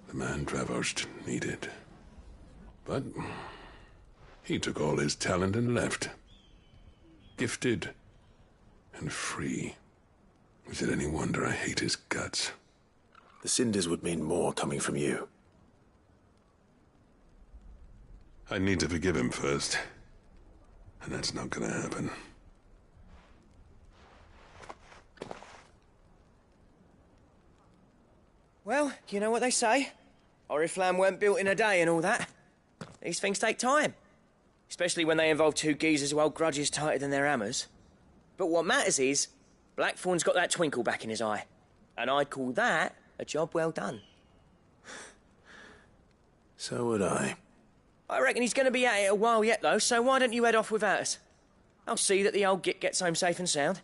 The man Dravost needed. But he took all his talent and left. Gifted and free. Is it any wonder I hate his guts? The cinders would mean more coming from you. I need to forgive him first. And that's not gonna happen. Well, you know what they say. Oriflamme weren't built in a day and all that. These things take time. Especially when they involve two geezers who hold grudges tighter than their hammers. But what matters is, Blackthorn's got that twinkle back in his eye. And I'd call that a job well done. So would I. I reckon he's going to be at it a while yet, though, so why don't you head off without us? I'll see that the old git gets home safe and sound.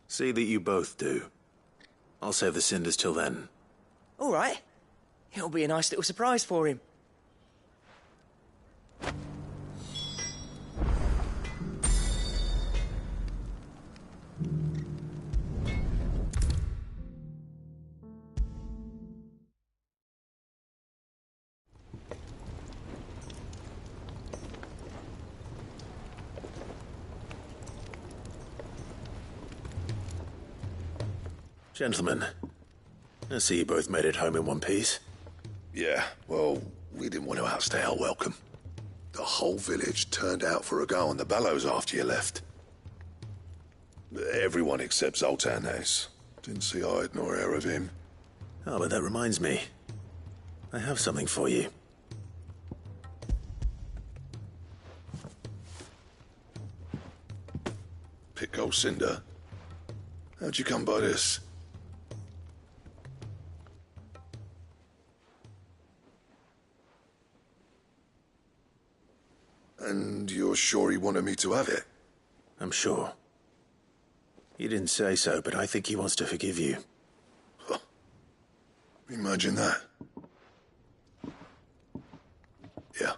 See that you both do. I'll save the cinders till then. All right. It'll be a nice little surprise for him. Gentlemen, I see you both made it home in one piece. Yeah, well, we didn't want to outstay our welcome. The whole village turned out for a go on the bellows after you left. Everyone except Zoltan, that is. Didn't see hide nor hair of him. Oh, but that reminds me. I have something for you. Pico Cinder? How'd you come by this? And you're sure he wanted me to have it? I'm sure. He didn't say so, but I think he wants to forgive you. Huh. Imagine that. Yeah.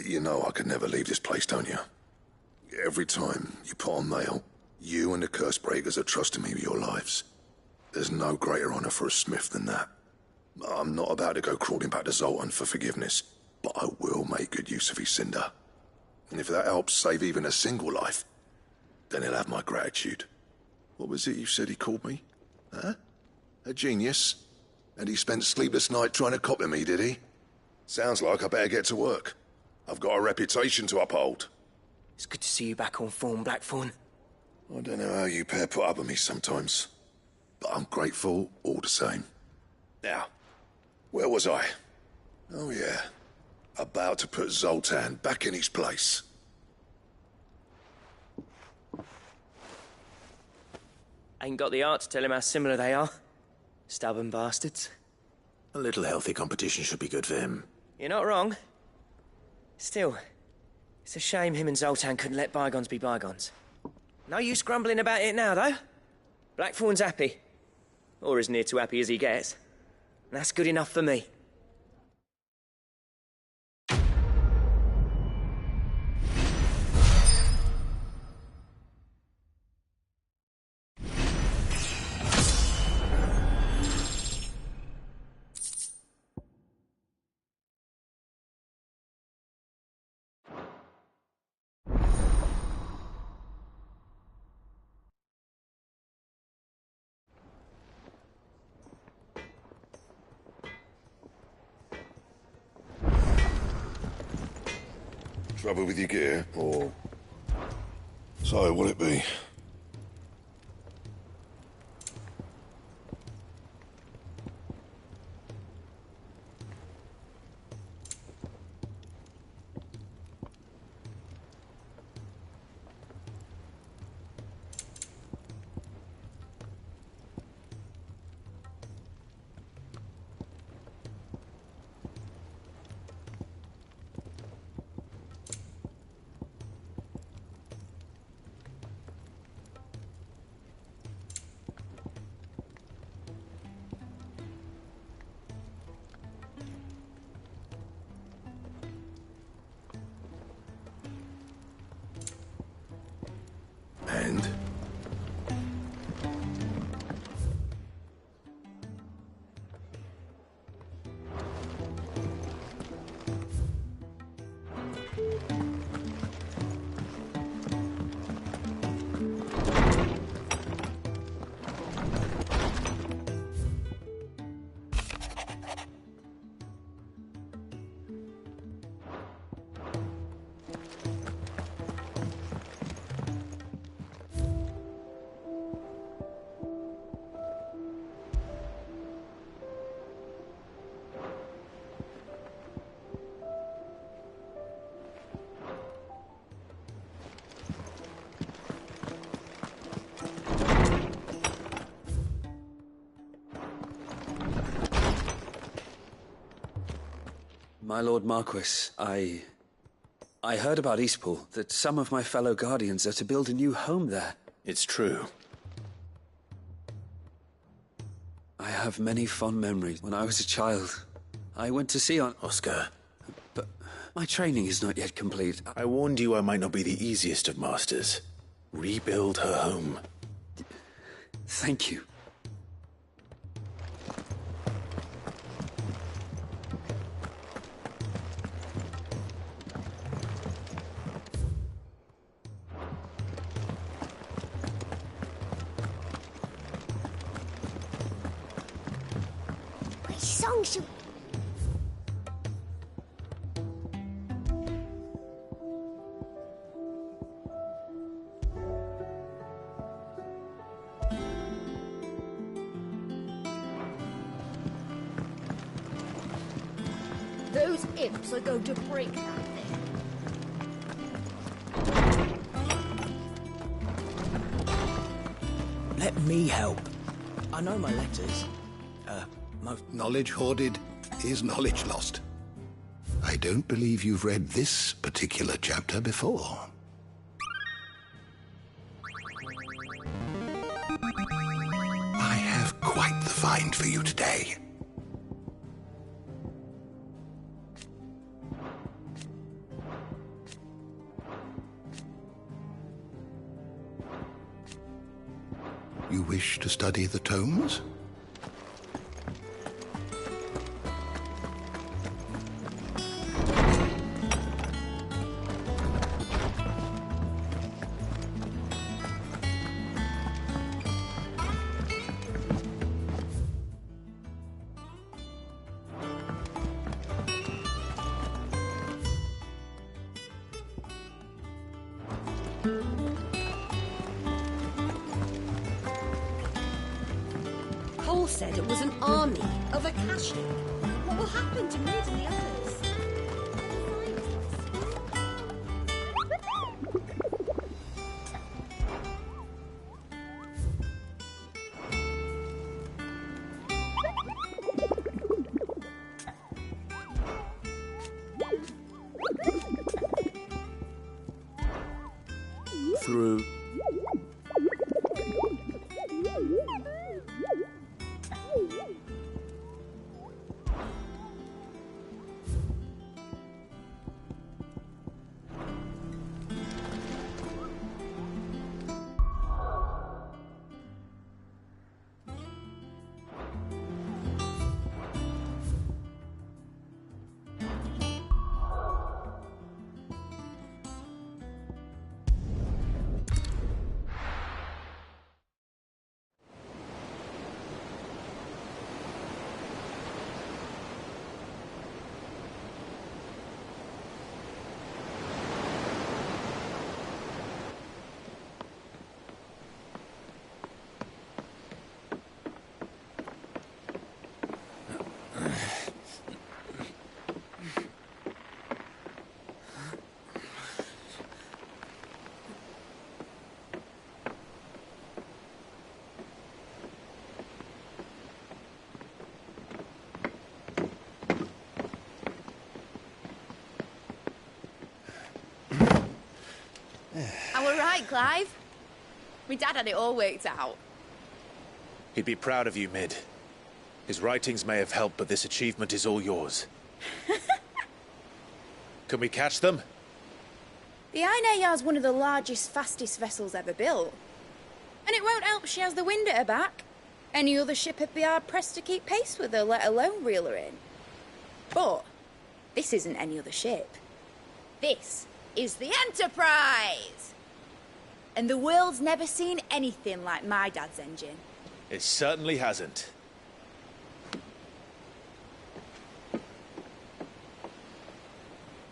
You know I could never leave this place, don't you? Every time you put on mail, you and the Cursebreakers are trusting me with your lives. There's no greater honor for a smith than that. I'm not about to go crawling back to Zoltan for forgiveness, but I will make good use of his cinder. And if that helps save even a single life, then he'll have my gratitude. What was it you said he called me? Huh? A genius? And he spent sleepless night trying to copy me, did he? Sounds like I better get to work. I've got a reputation to uphold. It's good to see you back on form, Blackthorn. I don't know how you pair put up with me sometimes, but I'm grateful all the same. Now, where was I? Oh yeah, about to put Zoltan back in his place. Ain't got the art to tell him how similar they are. Stubborn bastards. A little healthy competition should be good for him. You're not wrong. Still, it's a shame him and Zoltan couldn't let bygones be bygones. No use grumbling about it now, though. Blackthorn's happy. Or as near to happy as he gets. And that's good enough for me. Trouble with your gear, or... So, what'll it be? And? My Lord Marquis, I heard about Eastpool, that some of my fellow Guardians are to build a new home there. It's true. I have many fond memories. When I was a child, I went to sea on... Oscar. But my training is not yet complete. I warned you I might not be the easiest of masters. Rebuild her home. Thank you. Which song should... Those imps are going to break that thing. Let me help. I know my letters. Knowledge hoarded is knowledge lost. I don't believe you've read this particular chapter before. I have quite the find for you today. You wish to study the tomes? Cole said it was an army of Akashi. What will happen to Mid and the others? Through... I were right, Clive. My dad had it all worked out. He'd be proud of you, Mid. His writings may have helped, but this achievement is all yours. Can we catch them? The Ainayar's one of the largest, fastest vessels ever built. And it won't help she has the wind at her back. Any other ship would be hard-pressed to keep pace with her, let alone reel her in. But this isn't any other ship. This is the Enterprise! And the world's never seen anything like my dad's engine. It certainly hasn't.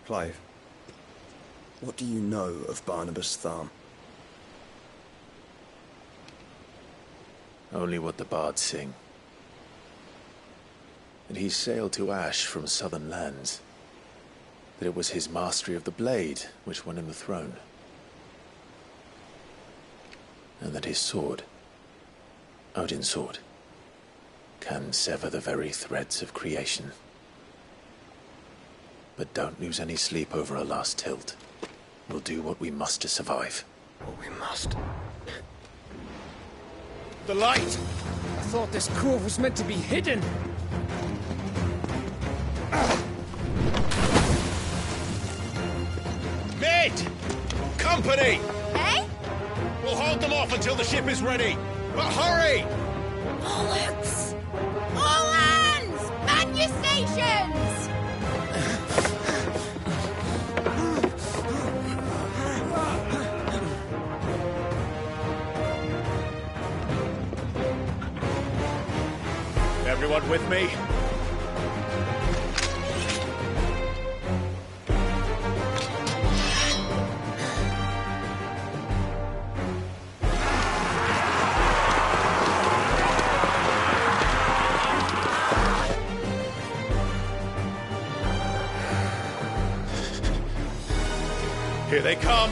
Clive, what do you know of Barnabas Tharm? Only what the bards sing. That he sailed to Ash from southern lands. That it was his mastery of the blade which won him the throne. And that his sword, Odin's sword, can sever the very threads of creation. But don't lose any sleep over a last tilt. We'll do what we must to survive. What we must. The light! thought this cove was meant to be hidden. Mid! Company! Eh? We'll hold them off until the ship is ready. But hurry! Bollocks! All hands! Man your stations! Everyone with me? Here they come!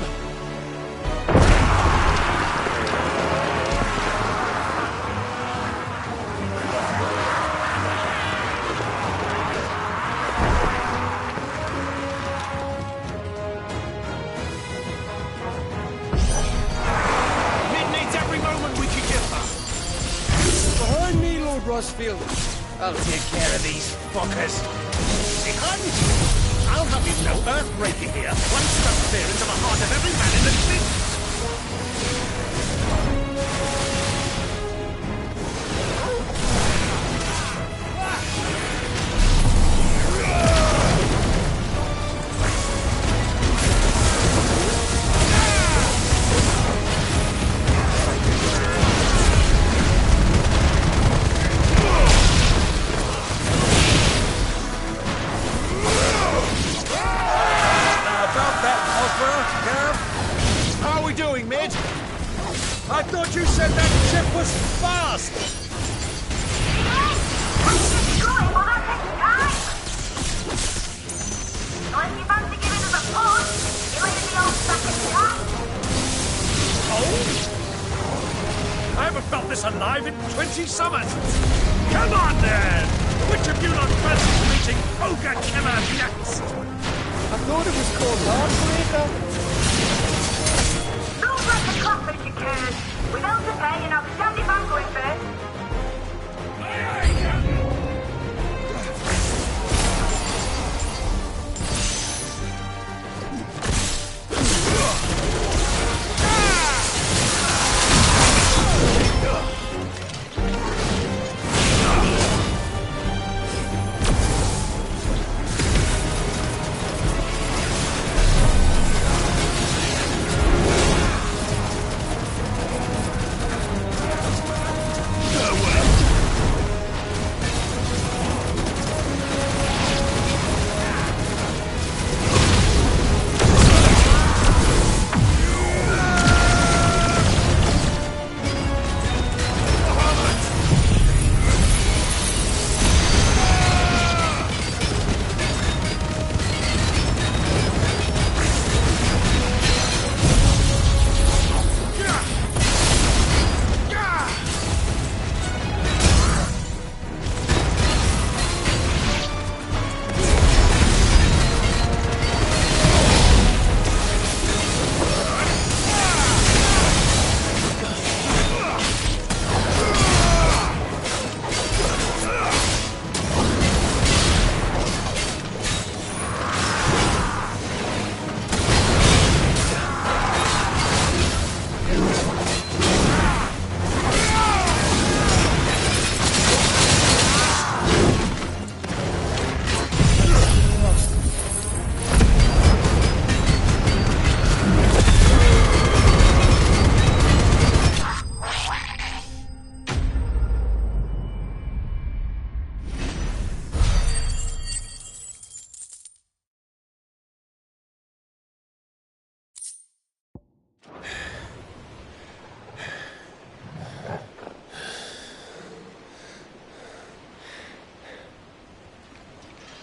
Behind me, Lord Rosfield. I'll take care of these fuckers. Dickon, I'll have you know Earthbreaker here. One struck fear into the heart of every man in the fleet. How are we doing, Mid? I thought you said that ship was fast! I haven't felt this alive in 20 summers. Come on, then! Which of you not fancy meeting Ogre Killer Yaks? I thought it was called Heartbreaker. Don't let the clock you cares. Without the pay, and I'll be damned if I'm going first.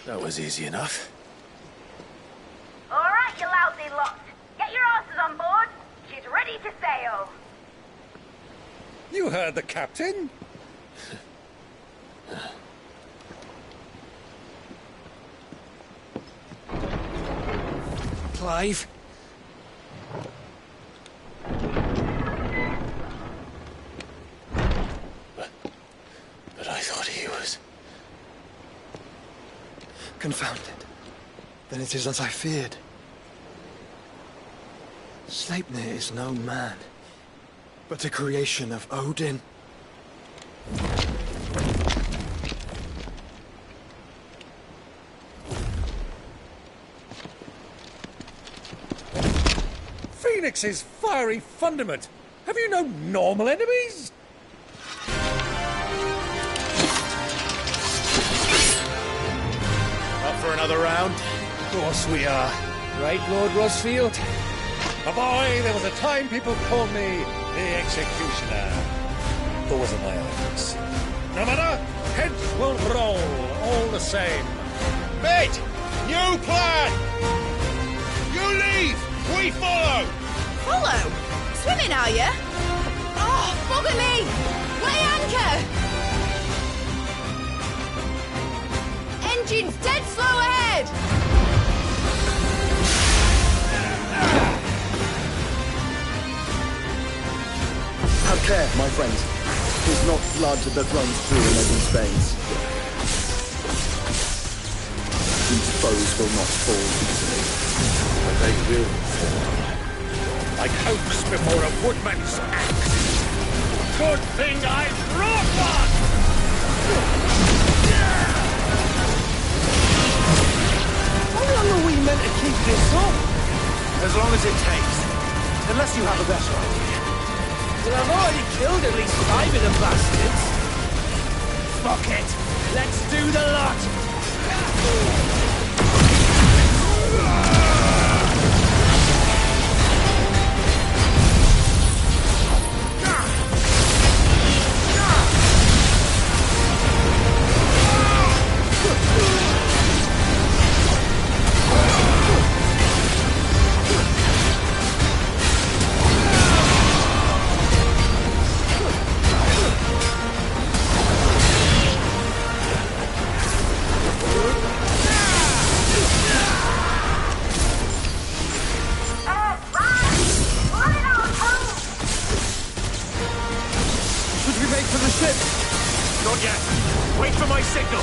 That was easy enough. All right, you lousy lot. Get your asses on board. She's ready to sail. You heard the captain. Clive. Confounded. Then it is as I feared. Sleipnir is no man, but a creation of Odin. Phoenix's fiery fundament. Have you no normal enemies? Up for another round? Of course we are. Right, Lord Rosfield? A boy, there was a time people called me the Executioner. Those are my orders. No matter, heads will roll, all the same. Mate! New plan! You leave! We follow! Follow? Swimming, are you? Oh, bother me! Weigh anchor! Engine's dead slow ahead! Have care, my friends. 'Tis not blood that runs through Eden's veins. These foes will not fall easily. But they will fall. Like oaks before a woodman's axe. Good thing I brought one! How long are we meant to keep this up? As long as it takes. Unless you have a better idea. Well, I've already killed at least 5 of the bastards. Fuck it! Let's do the lot! Not yet. Wait for my signal.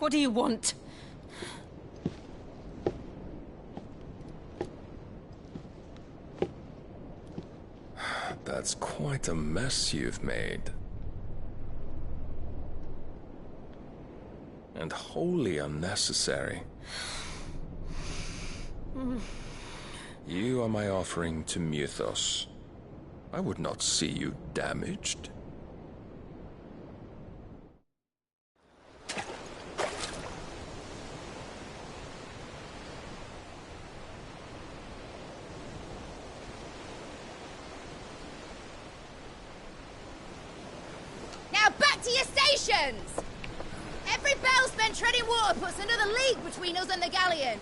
What do you want? That's quite a mess you've made. And wholly unnecessary. You are my offering to Mythos. I would not see you damaged. Now back to your stations! Every bell spent treading water puts another league between us and the galleon.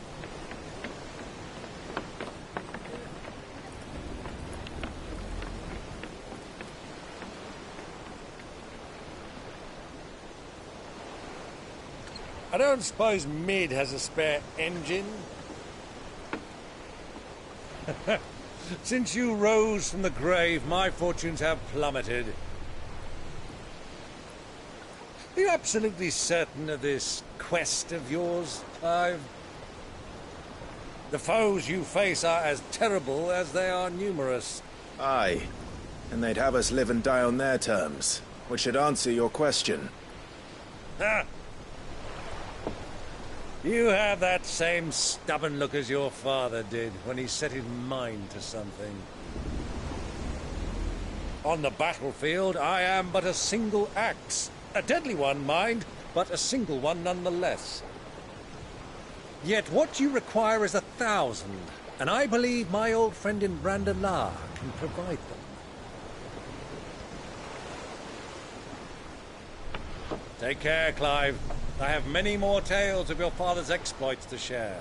I don't suppose Mid has a spare engine? Since you rose from the grave, my fortunes have plummeted. Are you absolutely certain of this quest of yours, Clive? The foes you face are as terrible as they are numerous. Aye, and they'd have us live and die on their terms, which should answer your question. Ha! You have that same stubborn look as your father did when he set his mind to something. On the battlefield, I am but a single axe. A deadly one, mind, but a single one nonetheless. Yet what you require is 1,000, and I believe my old friend in Brandalar can provide them. Take care, Clive. I have many more tales of your father's exploits to share.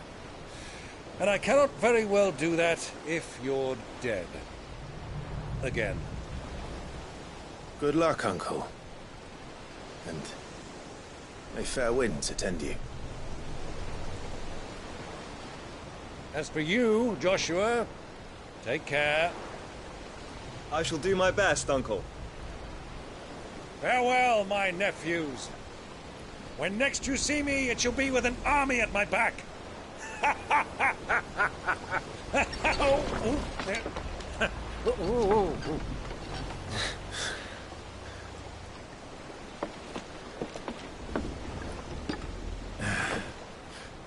And I cannot very well do that if you're dead. Again. Good luck, Uncle. And may fair winds attend you. As for you, Joshua, take care. I shall do my best, Uncle. Farewell, my nephews. When next you see me, it shall be with an army at my back.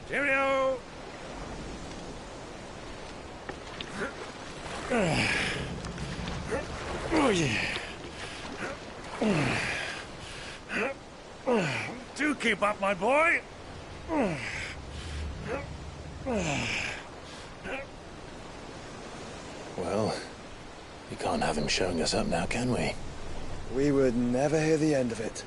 Cheerio! Oh, yeah. Do keep up, my boy. Well, we can't have him showing us up now, can we? We would never hear the end of it.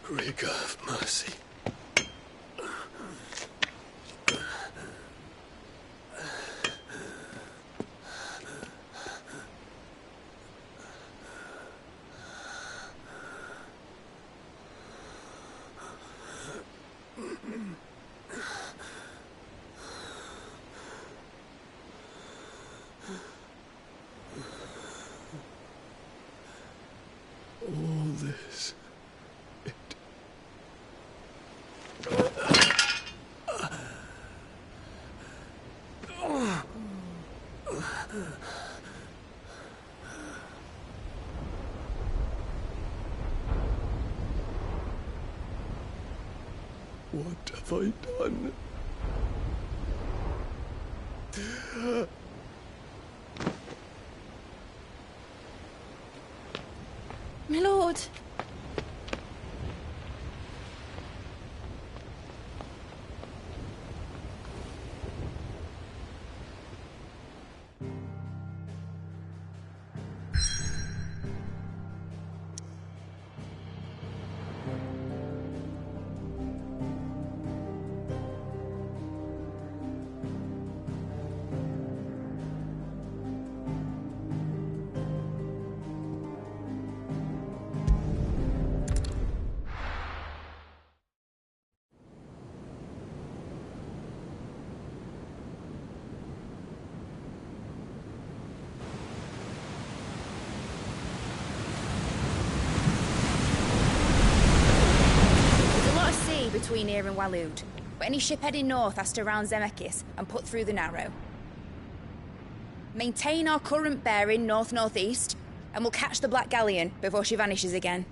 Rigor of mercy. All this. What have I done? My lord. between here and Waloed, but any ship heading north has to round Zemeckis and put through the Narrow. Maintain our current bearing north-northeast, and we'll catch the Black Galleon before she vanishes again.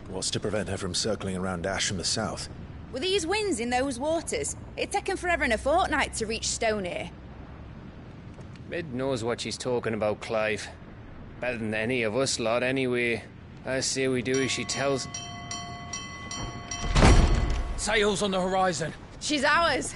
What's to prevent her from circling around Ash from the south? With these winds in those waters, it'd taken forever and a fortnight to reach Stonehenge. Mid knows what she's talking about, Clive. Better than any of us lot, anyway. I say we do as she tells. Sails on the horizon. She's ours.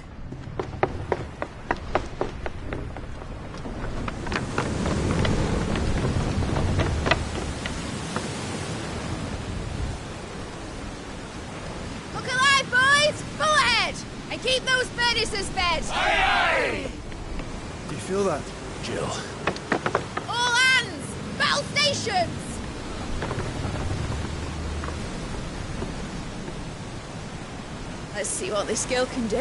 Look alive, boys! Full ahead! And keep those furnaces fed! Aye, aye! Do you feel that, Jill? All hands! Battle stations! Let's see what this girl can do.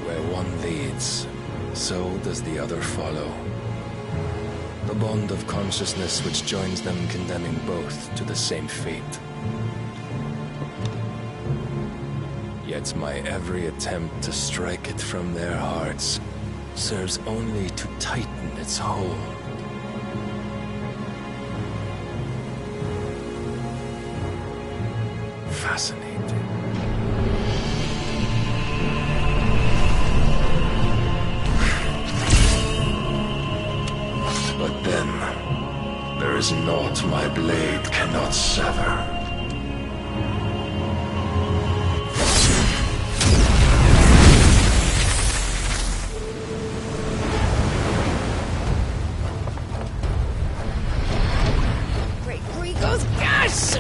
Where one leads, so does the other follow. The bond of consciousness which joins them condemning both to the same fate. Yet my every attempt to strike it from their hearts serves only to tighten its hold. Fascinating. But then, there is naught my blade cannot sever. Great Gregor's gas!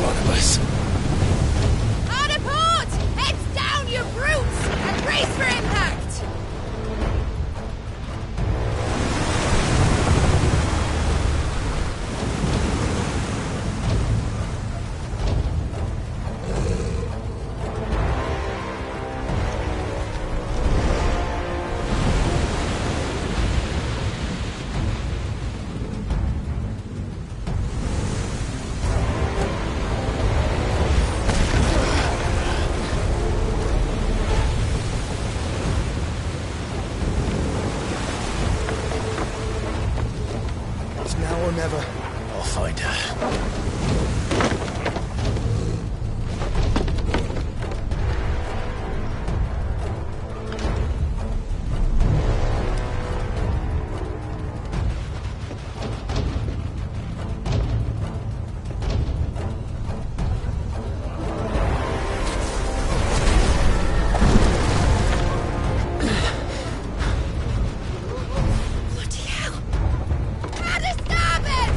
One of us. Hard a port! Heads down, you brutes! And brace for impact! It's now or never. I'll find her. Bloody hell! Hard a starboard!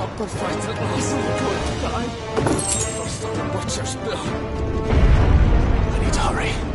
stop the fight at last. Good guy. First on the butcher's bill. I need to hurry.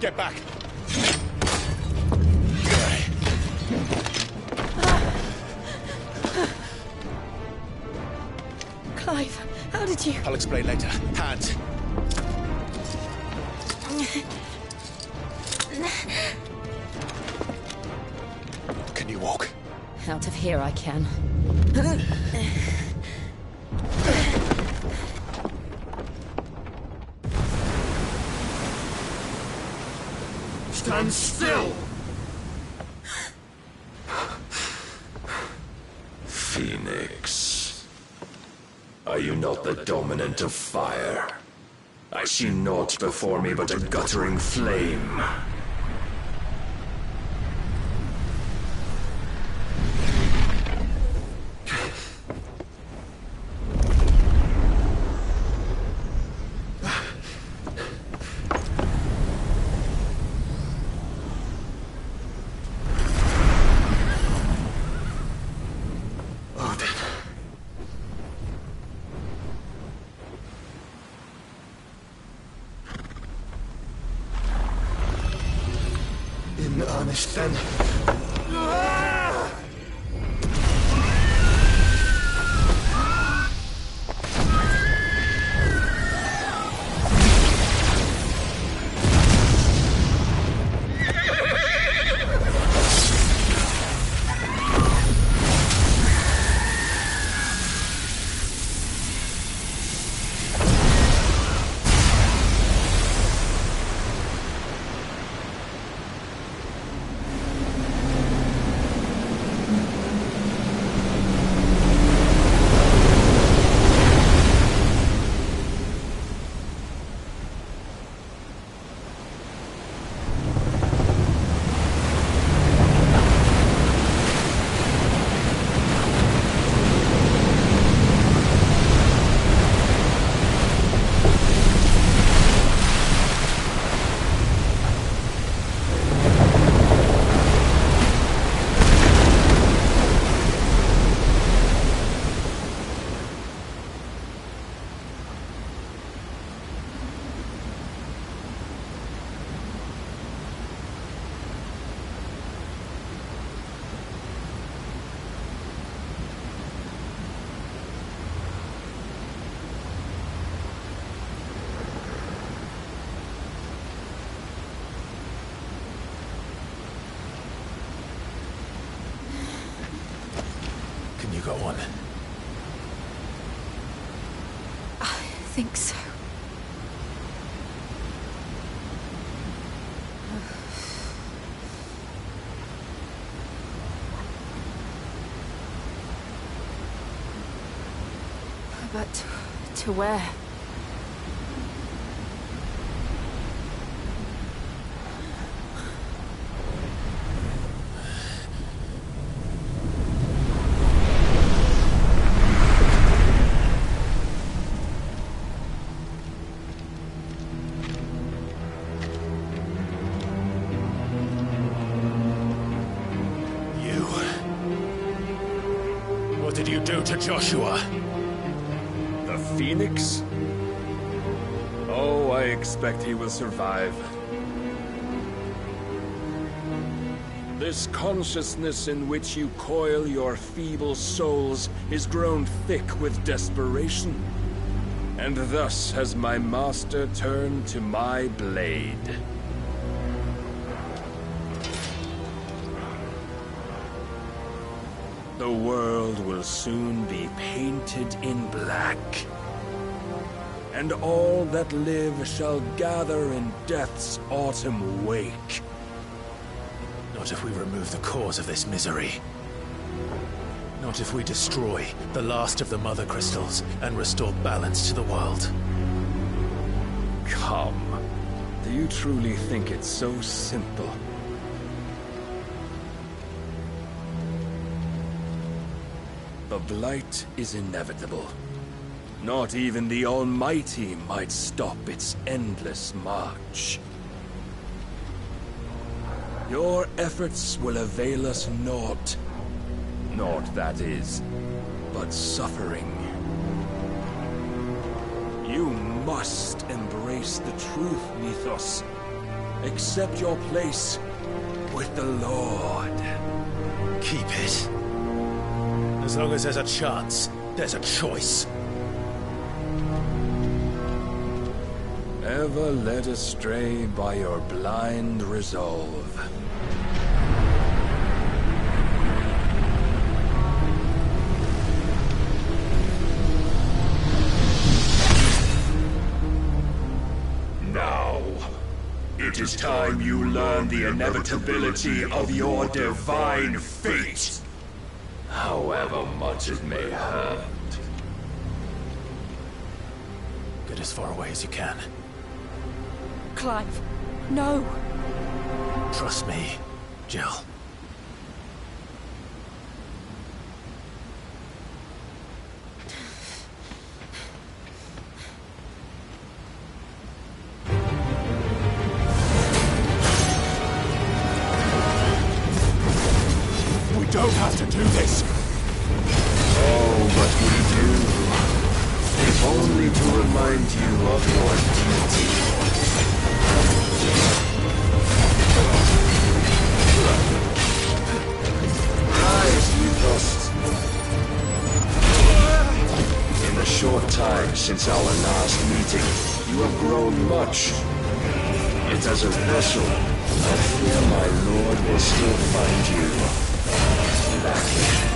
Get back! Clive, how did you... I'll explain later. Hands. Can you walk? Out of here I can. Stand still! Phoenix. Are you not the dominant of fire? I see naught before me but a guttering flame. In earnest, then. Can you go on? I think so. But to where? What did you do to Joshua? The Phoenix? Oh, I expect he will survive. This consciousness in which you coil your feeble souls is grown thick with desperation. And thus has my master turned to my blade. The world will soon be painted in black. And all that live shall gather in death's autumn wake. Not if we remove the cause of this misery. Not if we destroy the last of the Mother Crystals and restore balance to the world. Come. Do you truly think it's so simple? The Blight is inevitable. Not even the Almighty might stop its endless march. Your efforts will avail us naught. Naught, that is, but suffering. You must embrace the truth, Mythos. Accept your place with the Lord. Keep it. As long as there's a chance, there's a choice. Ever led astray by your blind resolve. Now, it is time you learn the inevitability of your divine fate, however much it may hurt. Get as far away as you can. Clive, no! Trust me, Jill. We don't have to do this! Oh, but we do. If only to remind you of your duty. Rise, you dust. In the short time since our last meeting, you have grown much. Yet as a vessel, I fear my lord will still find you lacking.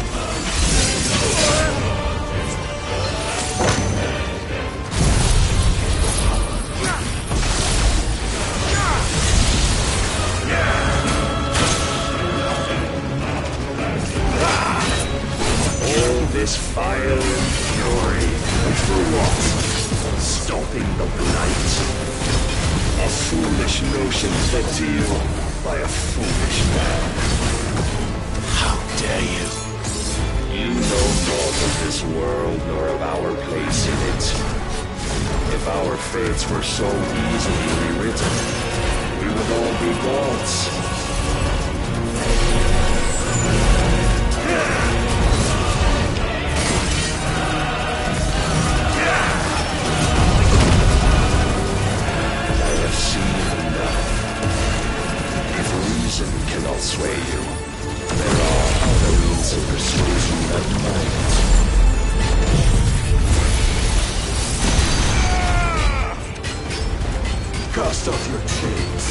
All this fire and fury, for what? Stopping the blight. A foolish notion fed to you by a foolish man. How dare you? You know naught of this world nor of our place in it. If our fates were so easily rewritten, we would all be gods. I have seen enough. If reason cannot sway you, there are other means of persuasion than might. Cast off your chains.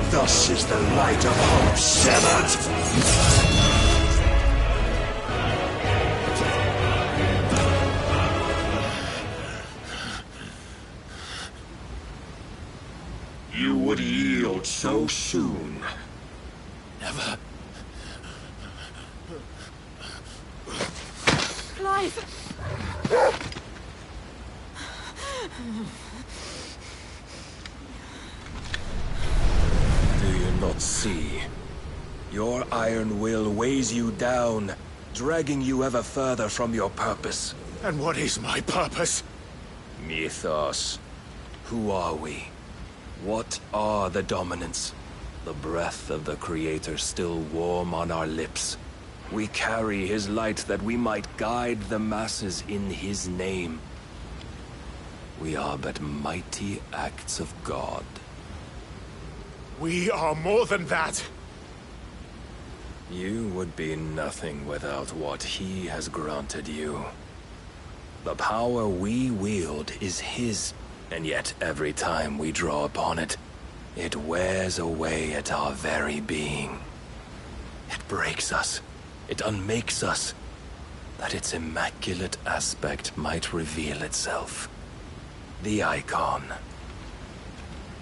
Thus is the light of hope severed. You would yield so soon. Never. Clive! Do you not see? Your iron will weighs you down, dragging you ever further from your purpose. And what is my purpose? Mythos. Who are we? What are the dominants? The breath of the Creator still warm on our lips. We carry his light that we might guide the masses in his name. We are but mighty acts of God. We are more than that. You would be nothing without what he has granted you. The power we wield is his, and yet every time we draw upon it, it wears away at our very being. It breaks us, It unmakes us, that its immaculate aspect might reveal itself. The icon.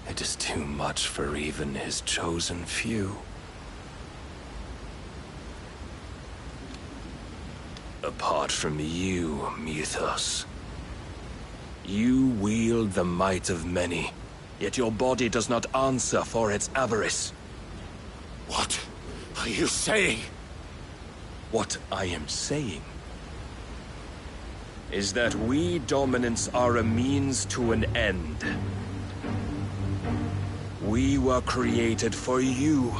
It is too much for even his chosen few. Apart from you, Mythos. You wield the might of many, yet your body does not answer for its avarice. What are you saying? What I am saying is that we dominants are a means to an end. We were created for you,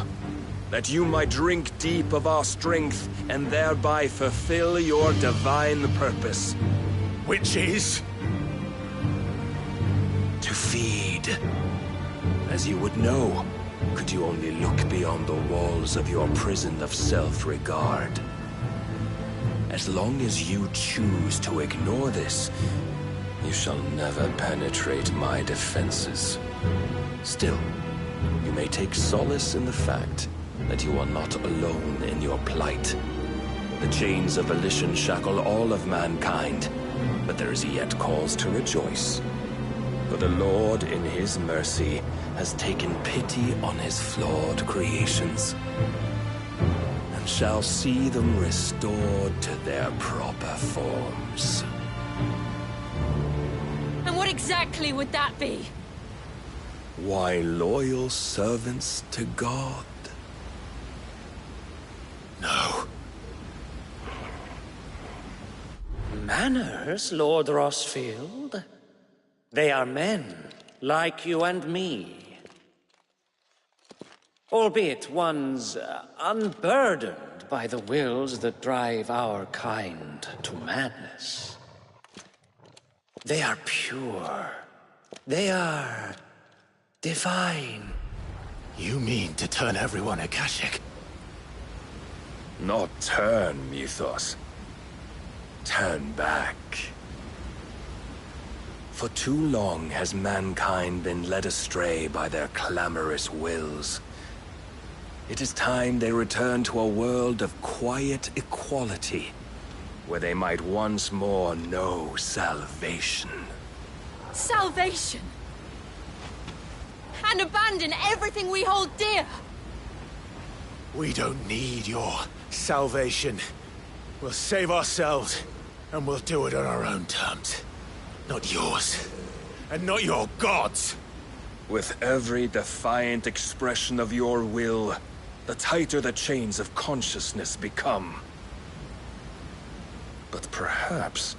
that you might drink deep of our strength and thereby fulfill your divine purpose. Which is? To feed. As you would know, could you only look beyond the walls of your prison of self-regard. As long as you choose to ignore this, you shall never penetrate my defenses. Still, you may take solace in the fact that you are not alone in your plight. The chains of volition shackle all of mankind, but there is yet cause to rejoice. For the Lord, in his mercy, has taken pity on his flawed creations, and shall see them restored to their proper forms. And what exactly would that be? Why, loyal servants to God. No. Manners, Lord Rosfield? They are men, like you and me. Albeit ones unburdened by the wills that drive our kind to madness. They are pure. They are divine. You mean to turn everyone Akashic? Not turn, Mythos. Turn back. For too long has mankind been led astray by their clamorous wills. It is time they return to a world of quiet equality, where they might once more know salvation. Salvation? And abandon everything we hold dear? We don't need your salvation. We'll save ourselves, and we'll do it on our own terms. Not yours, and not your gods. With every defiant expression of your will, the tighter the chains of consciousness become. But perhaps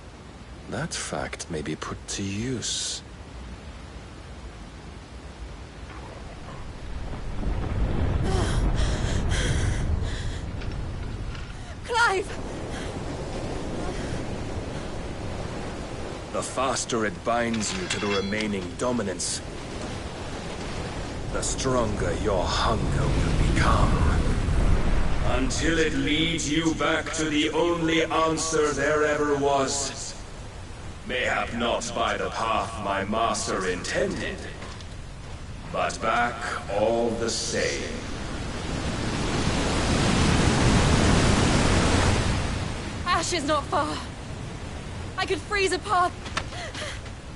that fact may be put to use. Clive! The faster it binds you to the remaining dominance, the stronger your hunger will become. Until it leads you back to the only answer there ever was. Mayhap not by the path my master intended, but back all the same. Ash is not far. I could freeze a path.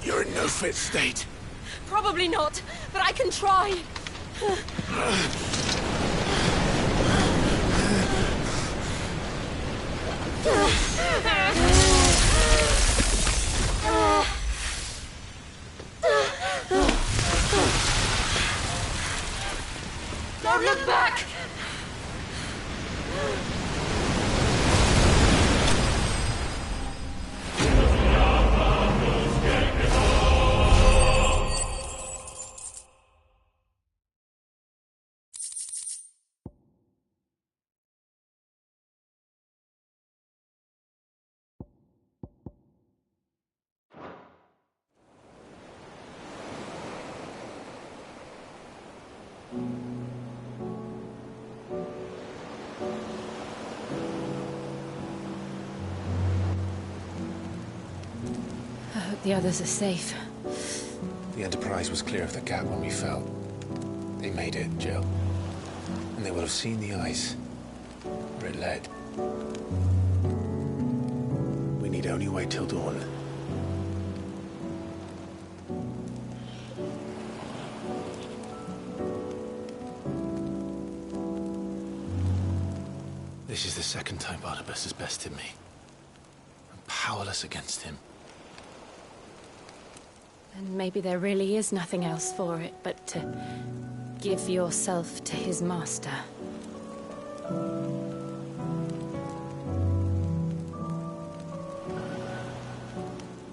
You're in no fit state. Probably not, but I can try. Don't look back! The others are safe. The Enterprise was clear of the gap when we fell. They made it, Jill. And they will have seen the ice, where it led. We need only wait till dawn. This is the second time Barnabas has bested me. I'm powerless against him. And maybe there really is nothing else for it but to give yourself to his master.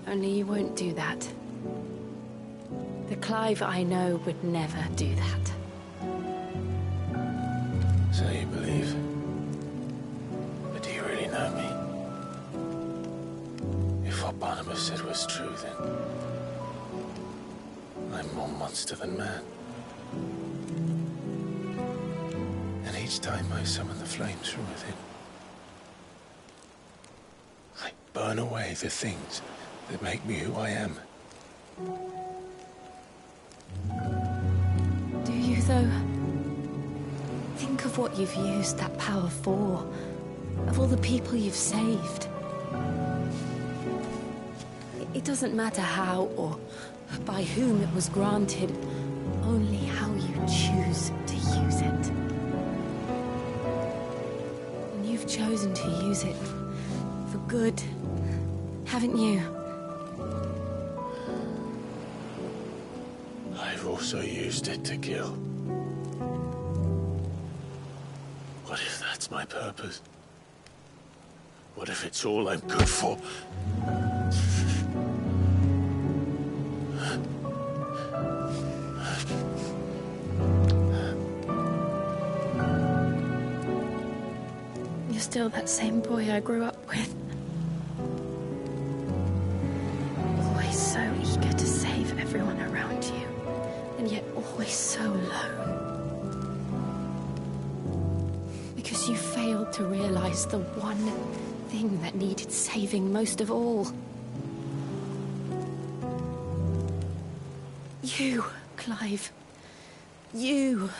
Only you won't do that. The Clive I know would never do that. So you believe? But do you really know me? If what Barnabas said was true, then I'm more monster than man. And each time I summon the flames from within, I burn away the things that make me who I am. Do you, though? Think of what you've used that power for. Of all the people you've saved. It doesn't matter how or by whom it was granted, only how you choose to use it. And you've chosen to use it for good, haven't you? I've also used it to kill. What if that's my purpose? What if it's all I'm good for? You're still that same boy I grew up with. Always so eager to save everyone around you, and yet always so lone. Because you failed to realize the one thing that needed saving most of all. You, Clive. You.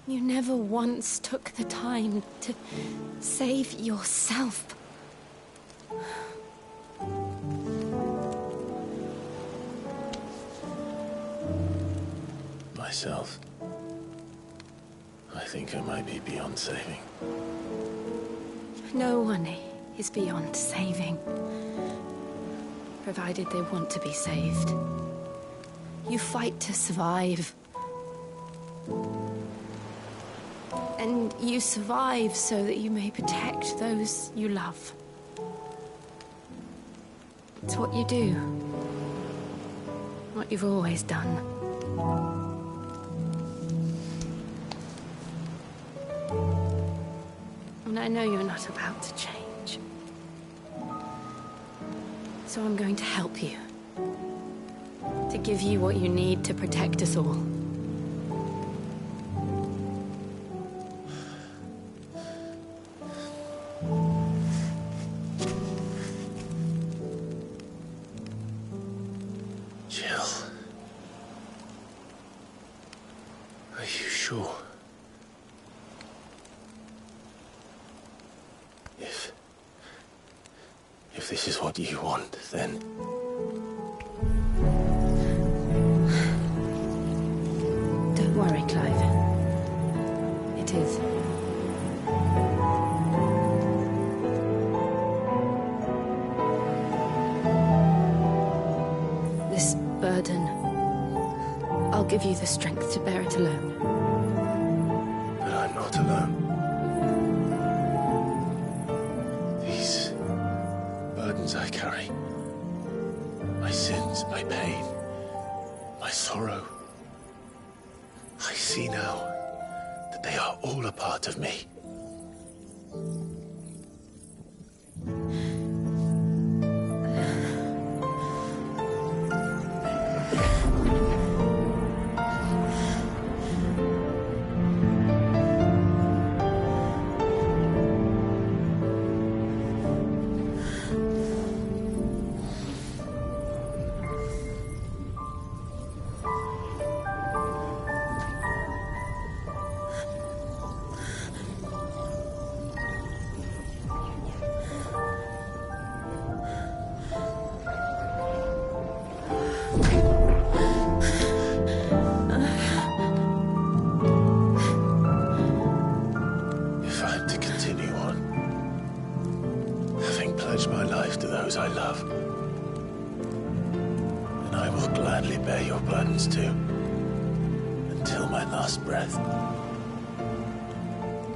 You never once took the time to save yourself. Myself? I think I might be beyond saving. No one is beyond saving. Provided they want to be saved. You fight to survive. And you survive so that you may protect those you love. It's what you do. What you've always done. And I know you're not about to change. So I'm going to help you. To give you what you need to protect us all. Jill. Are you sure? If this is what you want, then... Don't worry, Clive. It is. This burden, I'll give you the strength to bear it alone. But I'm not alone. These burdens I carry, my sins, my pain, my sorrow, I see now that they are all a part of me. but to continue on. Having pledged my life to those I love. And I will gladly bear your burdens too. Until my last breath.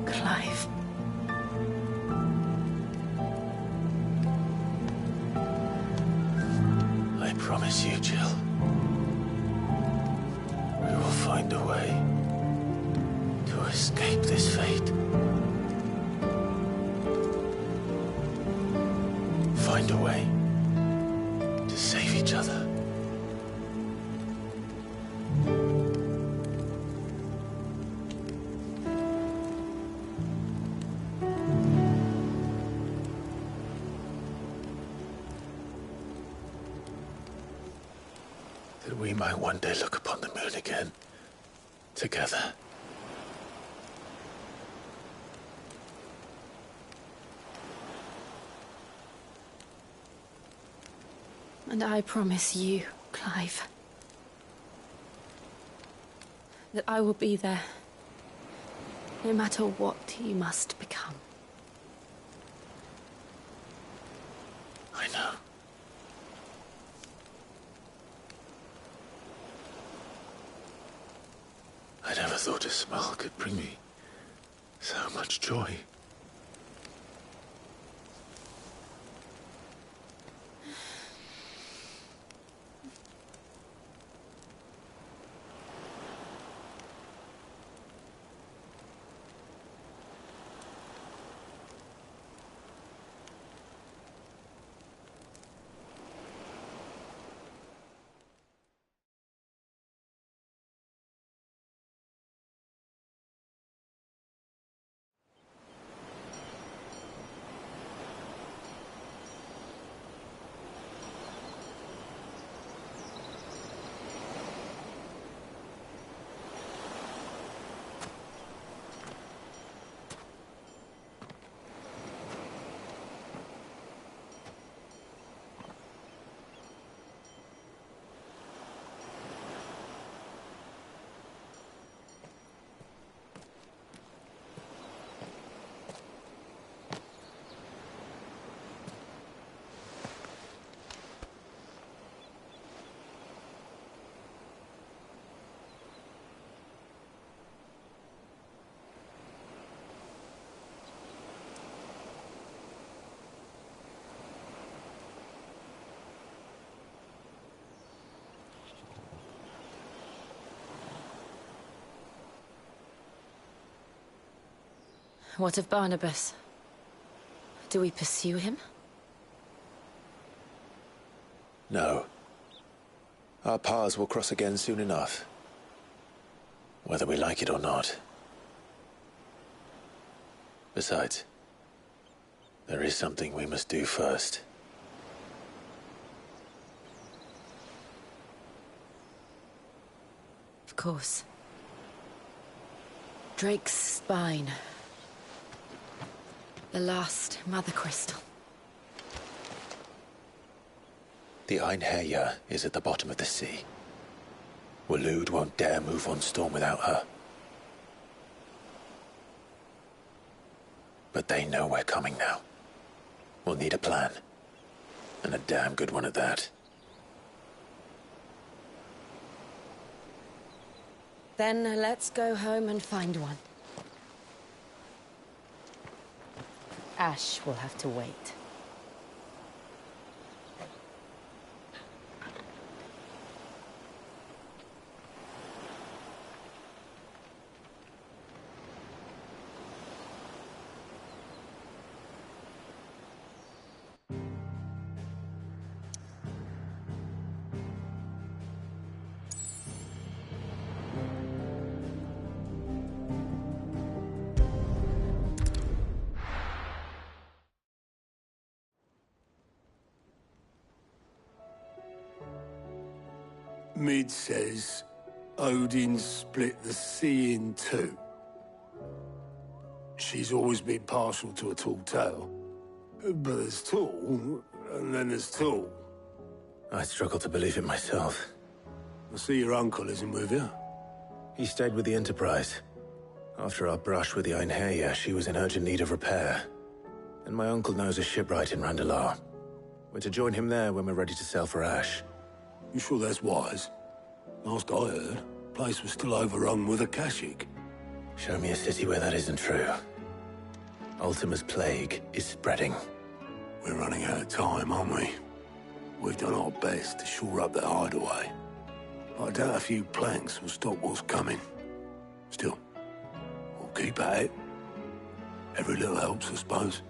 Clive. I promise you, Jill. We will find a way to escape this fate. Find a way to save each other. That we might one day look upon the moon again, together. And I promise you, Clive, that I will be there, no matter what you must become. I know. I never thought a smile could bring me so much joy. What of Barnabas? Do we pursue him? No. Our paths will cross again soon enough. Whether we like it or not. Besides, there is something we must do first. Of course. Drake's spine. The last Mother Crystal. The Einherjar is at the bottom of the sea. Waloed won't dare move on Storm without her. But they know we're coming now. We'll need a plan. And a damn good one at that. Then let's go home and find one. Ash will have to wait. Mid says Odin split the sea in two. She's always been partial to a tall tale. But there's tall, and then there's tall. I struggle to believe it myself. I see your uncle isn't with you. He stayed with the Enterprise. After our brush with the Einherja, she was in urgent need of repair. And my uncle knows a shipwright in Randalar. We're to join him there when we're ready to sail for Ash. You sure that's wise? Last I heard, the place was still overrun with Akashic. Show me a city where that isn't true. Ultima's plague is spreading. We're running out of time, aren't we? We've done our best to shore up that hideaway. I doubt a few planks will stop what's coming. Still, we'll keep at it. Every little helps, I suppose.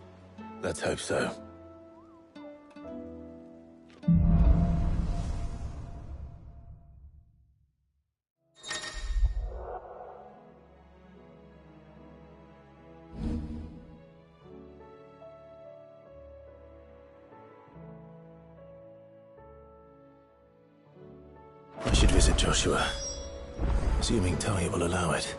Let's hope so. I should visit Joshua, assuming Talia will allow it.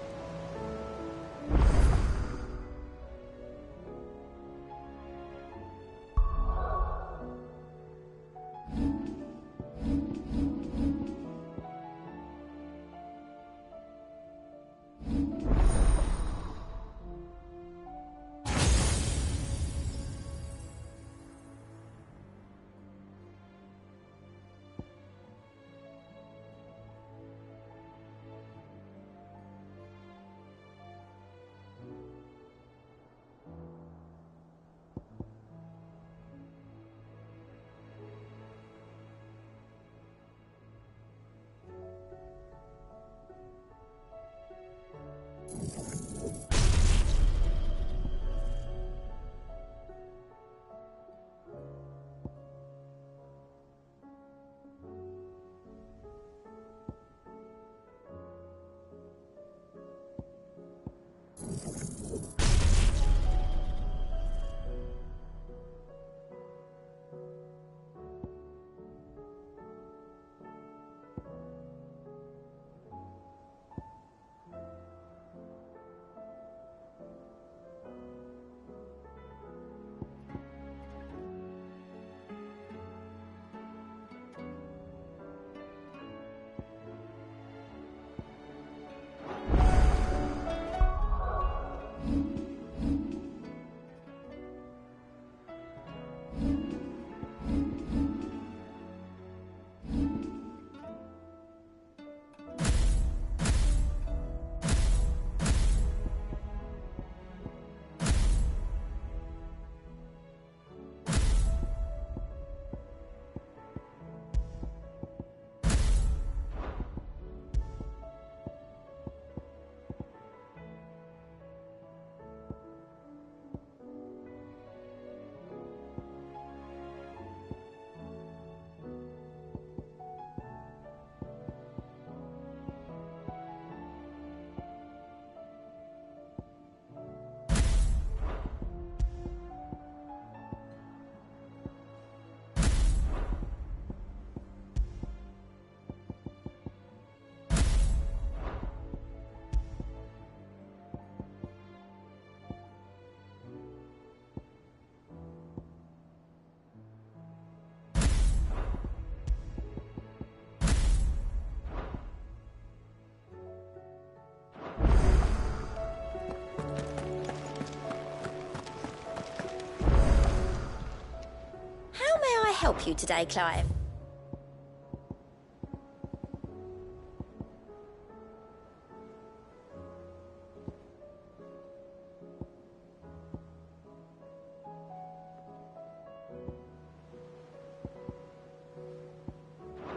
Help you today, Clive?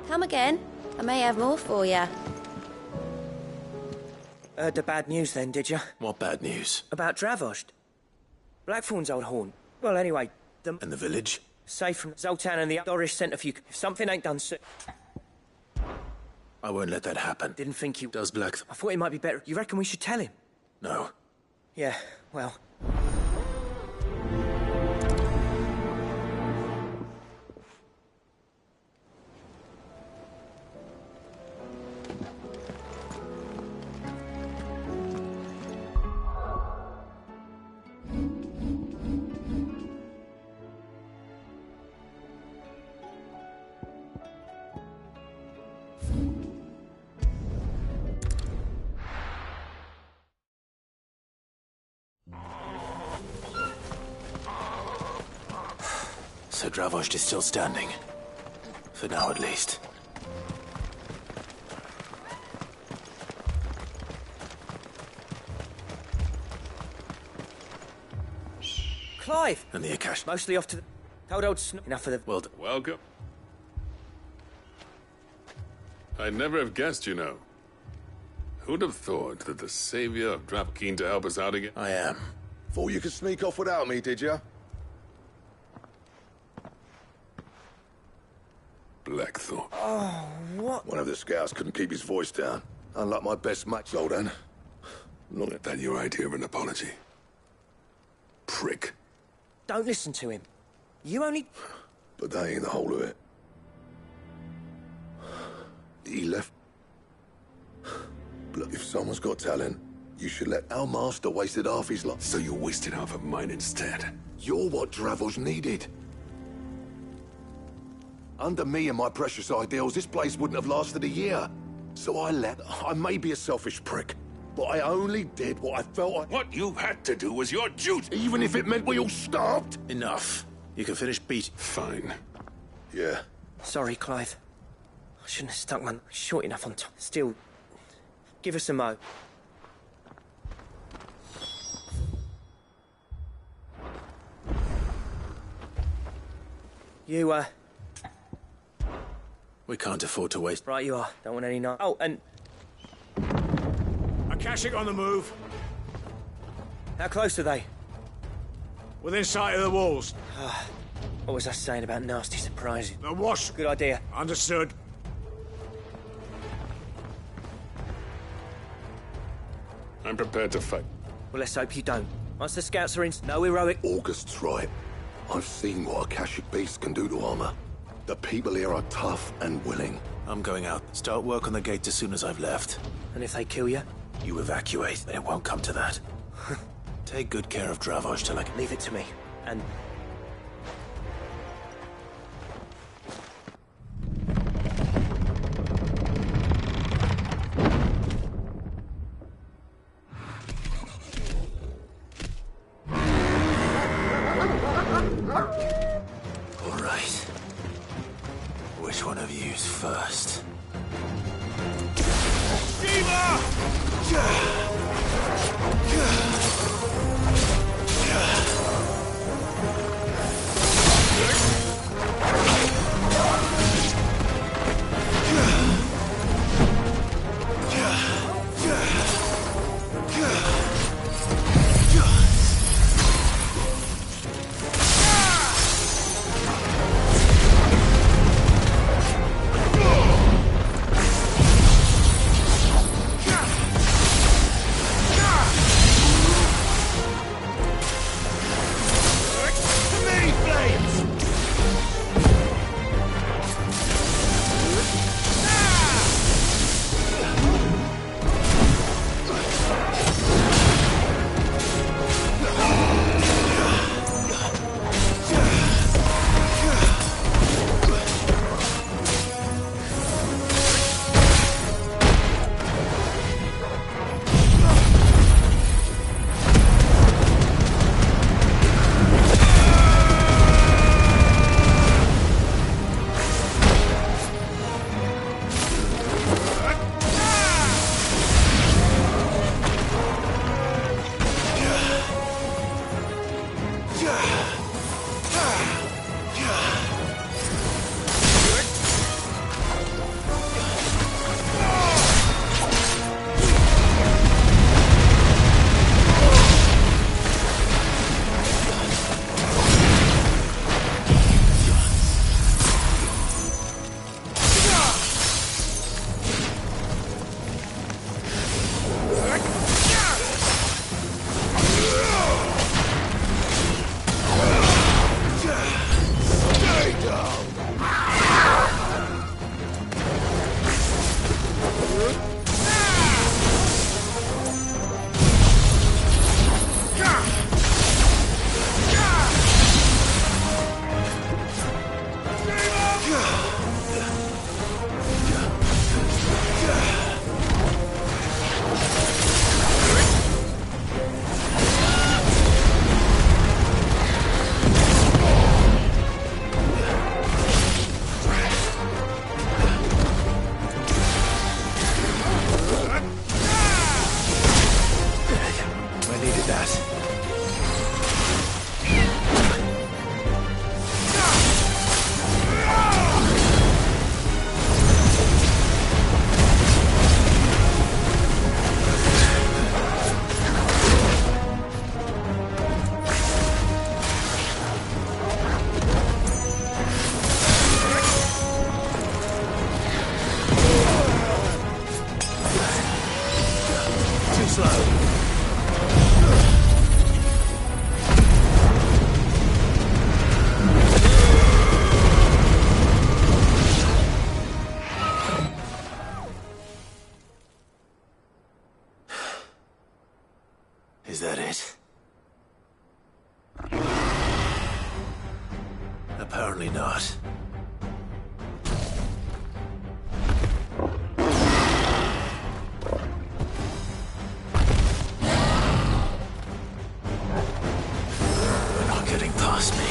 Come again. I may have more for you. Heard the bad news then, did you? What bad news? About Dravost. Blackthorn's old haunt. Well, anyway, And the village? Safe from Zoltan and the Dorish centrifuge. If something ain't done soon... I won't let that happen. Didn't think you... Does Blackthorn? I thought it might be better. You reckon we should tell him? No. Yeah, well... So Dravost is still standing. For now, at least. Clive! And the Akash. Mostly off to the... Told old enough of the... Well, welcome. I'd never have guessed, you know. Who'd have thought that the savior of Drap keen to help us out again? I am. Thought you could sneak off without me, did you? Blackthorn. Oh, what? One of the scouts couldn't keep his voice down. Unlike my best mate, Zoldan. Not that your idea of an apology. Prick. Don't listen to him. You only... But that ain't the whole of it. He left... Look, if someone's got talent, you should let our master wasted half his life. So you wasted half of mine instead. You're what Dravost needed. Under me and my precious ideals, this place wouldn't have lasted a year. So I may be a selfish prick, but I only did what I felt What you had to do was your duty. Even if it meant we all starved. Enough. You can finish beat. Fine. Yeah. Sorry, Clive. I shouldn't have stuck one short enough on top. Still, give us a mo. You, We can't afford to waste... Right you are. Don't want any night. Oh, and... Akashic on the move. How close are they? Within sight of the walls. What was I saying about nasty surprises? The wash. Good idea. Understood. I'm prepared to fight. Well, let's hope you don't. Once the scouts are in, no heroic... August's right. I've seen what Akashic beasts can do to armor. The people here are tough and willing. I'm going out. Start work on the gate as soon as I've left. And if they kill you? You evacuate, and it won't come to that. Take good care of Dravost till I can... Leave it to me. And... All right. Which one of you's first? Apparently not. You're not getting past me.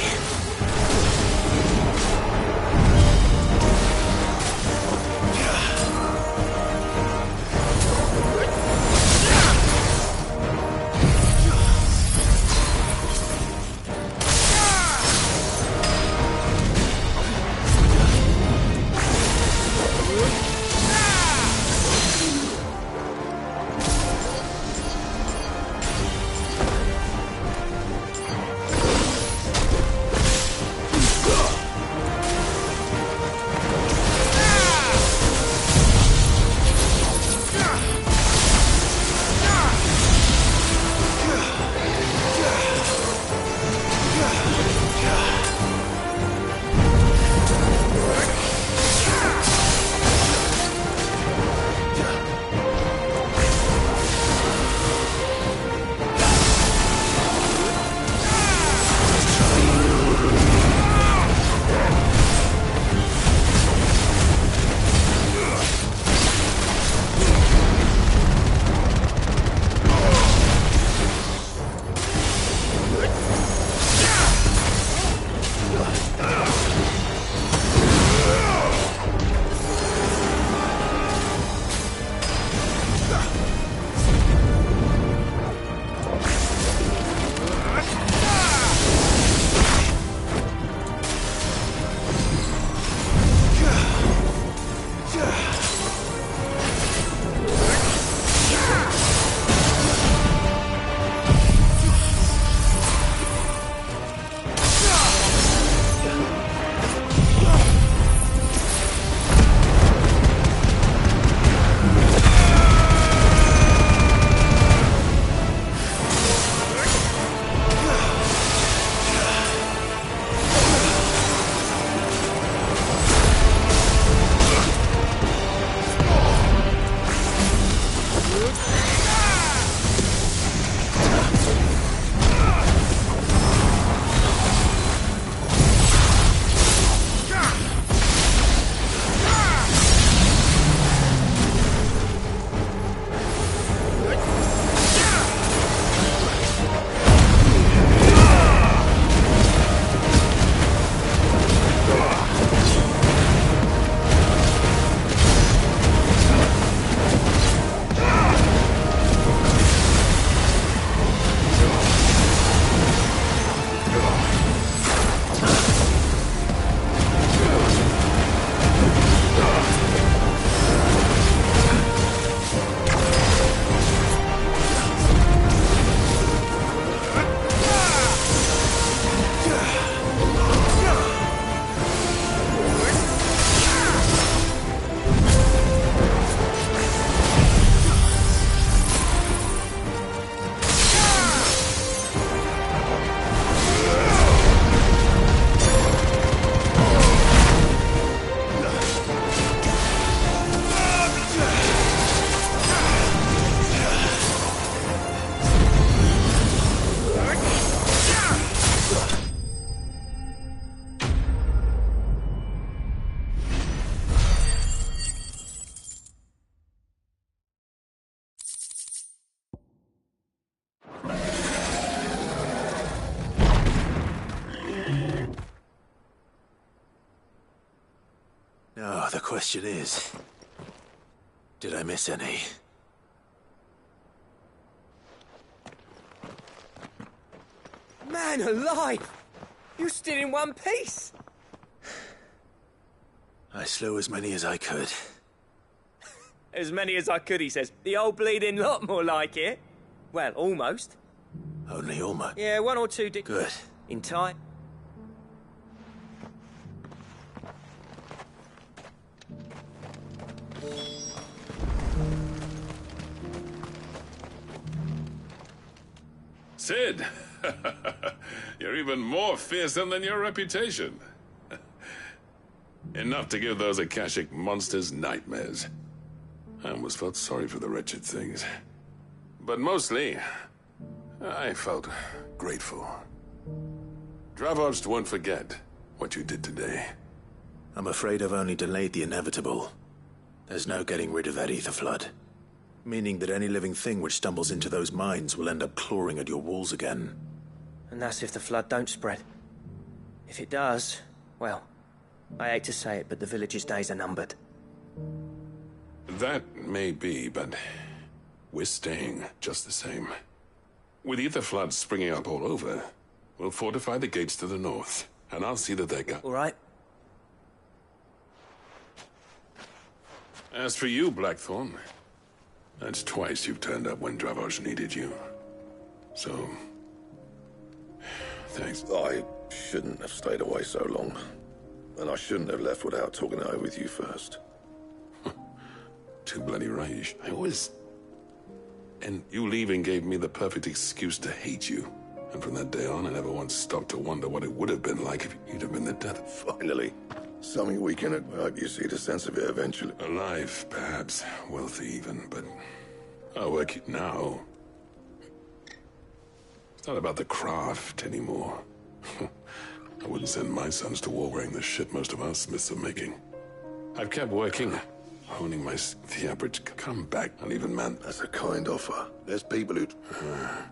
Now, the question is, did I miss any? Man alive! You stood in one piece! I slew as many as I could. As many as I could, he says. The old bleeding lot, more like it. Well, almost. Only almost? Yeah, one or two did. Good. In time. Sid! You're even more fearsome than your reputation. Enough to give those Akashic monsters nightmares. I almost felt sorry for the wretched things. But mostly, I felt grateful. Dravost won't forget what you did today. I'm afraid I've only delayed the inevitable. There's no getting rid of that ether flood. Meaning that any living thing which stumbles into those mines will end up clawing at your walls again. And that's if the flood don't spread. If it does, well, I hate to say it, but the village's days are numbered. That may be, but we're staying just the same. With ether floods springing up all over, we'll fortify the gates to the north, and I'll see that they go. All right. As for you, Blackthorn, that's twice you've turned up when Dravos needed you. So, thanks. I shouldn't have stayed away so long. And I shouldn't have left without talking it over with you first. Too bloody right. And you leaving gave me the perfect excuse to hate you. And from that day on, I never once stopped to wonder what it would have been like if you'd have been the death. Finally. Something we can... I hope you see the sense of it eventually. Alive, perhaps. Wealthy even, but... I'll work it now. It's not about the craft anymore. I wouldn't send my sons to war wearing the shit most of our smiths are making. I've kept working, honing the average come back, uneven man. That's a kind offer. There's people who...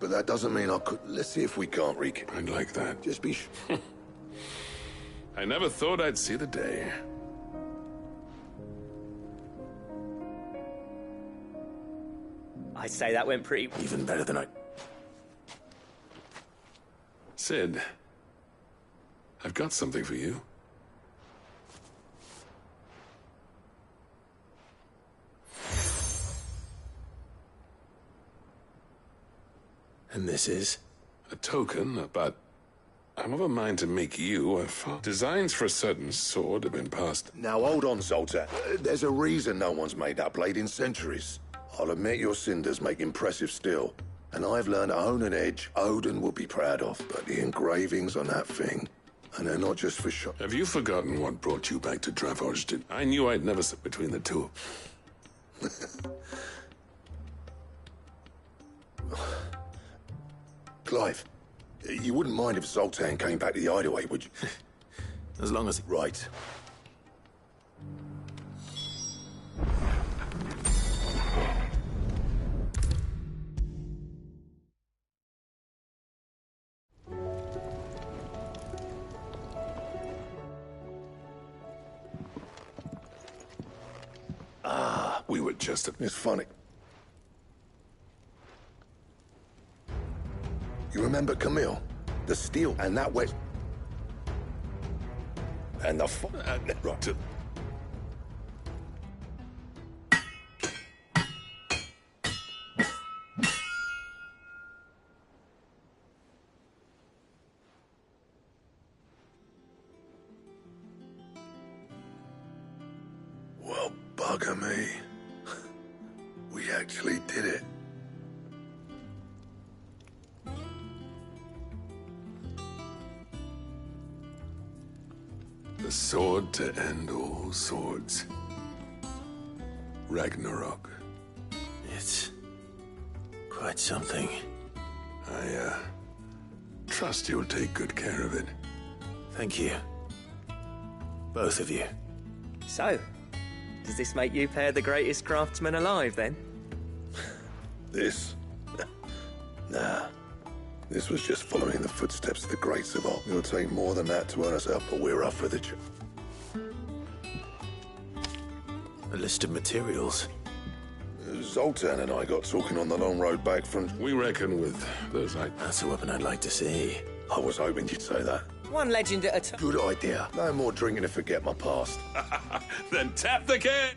but that doesn't mean I could... Let's see if we can't wreak it. I'd like that. Just be... I never thought I'd see the day. I'd say that went pretty... Even better than I... Sid, I've got something for you. And this is? A token, but I'm of a mind to make you a designs for a certain sword have been passed. Now hold on, Zoltan. There's a reason no one's made that blade in centuries. I'll admit your cinders make impressive steel. And I've learned to own an edge Odin will be proud of. But the engravings on that thing, and they're not just for show. Have you forgotten what brought you back to Dravos? I knew I'd never sit between the two. Clive, you wouldn't mind if Zoltan came back to the Hideaway, would you? As long as... Right. We were just... It's funny. You remember Camille? The steel and that wet... And the... Right. Well, bugger me. We actually did it. The sword to end all swords. Ragnarok. It's quite something. I, trust you'll take good care of it. Thank you. Both of you. So, does this make you pair the greatest craftsman alive, then? This? Nah. This was just following the footsteps of the greats of old. It'll take more than that to earn us out, but we're up for the job. A list of materials. Zoltan and I got talking on the long road back from... We reckon with those... That's a weapon I'd like to see. I was hoping you'd say that. One legend at a time. Good idea. No more drinking to forget my past. Then tap the can!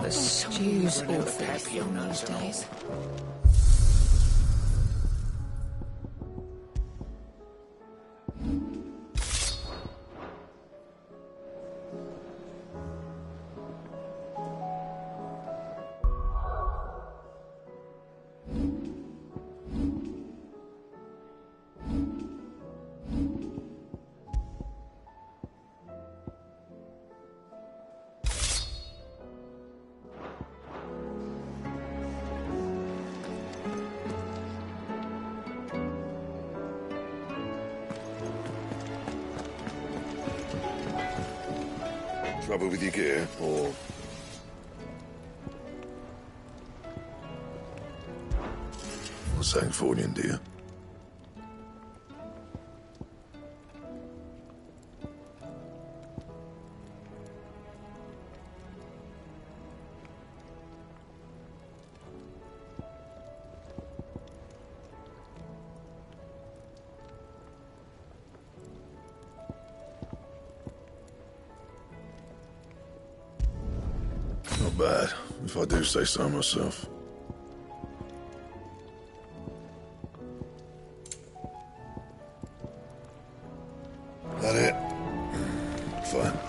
The stew's awful these days. Trouble with your gear, or... What's Sancfordian, dear? Not bad, if I do say so myself. That it? Fine.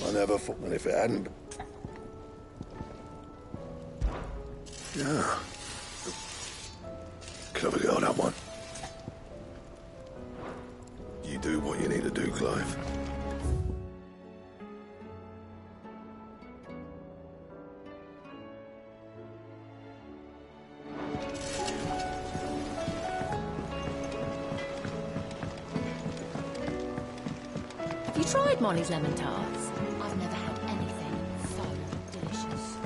I never thought, and if it hadn't... Yeah. Clever girl, that one. You do what you need to do, Clive. Have you tried Molly's lemon tarts? I've never had anything so delicious.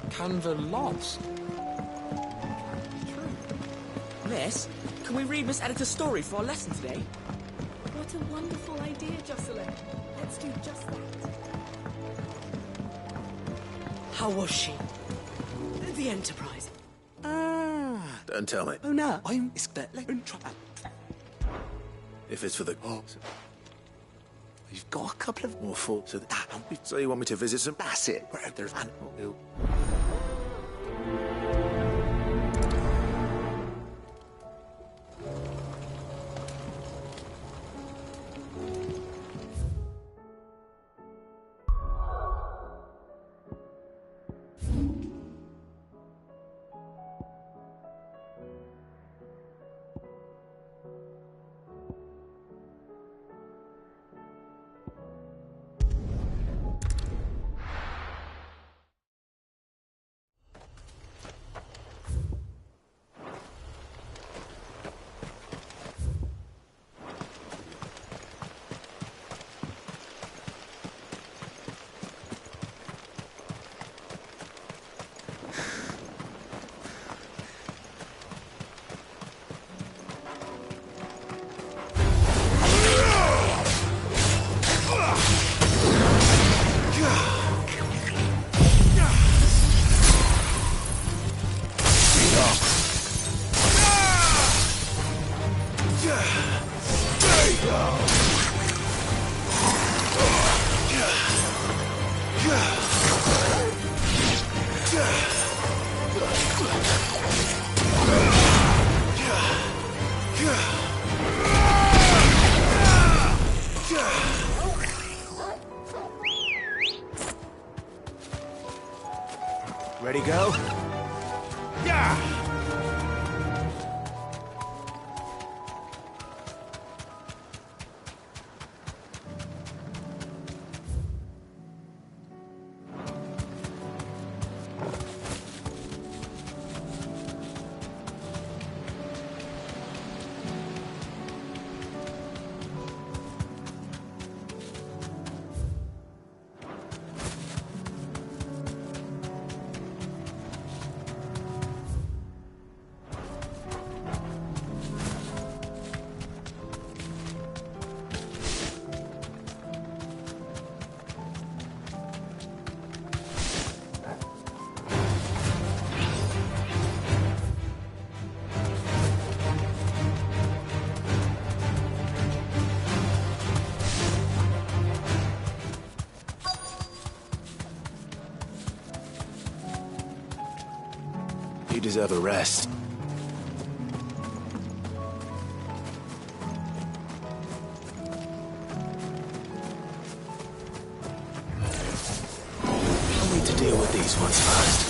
Canva lost. Miss, can we read Miss Editor's story for our lesson today? What a wonderful idea, Jocelyn. Let's do just that. How was she? The Enterprise. Don't tell me. Oh, no. I'm in trouble. If it's for the... Oh. You've got a couple of... Awful. So you want me to visit some... That's it. Where there's animal... deserve a rest. I'll need to deal with these ones first.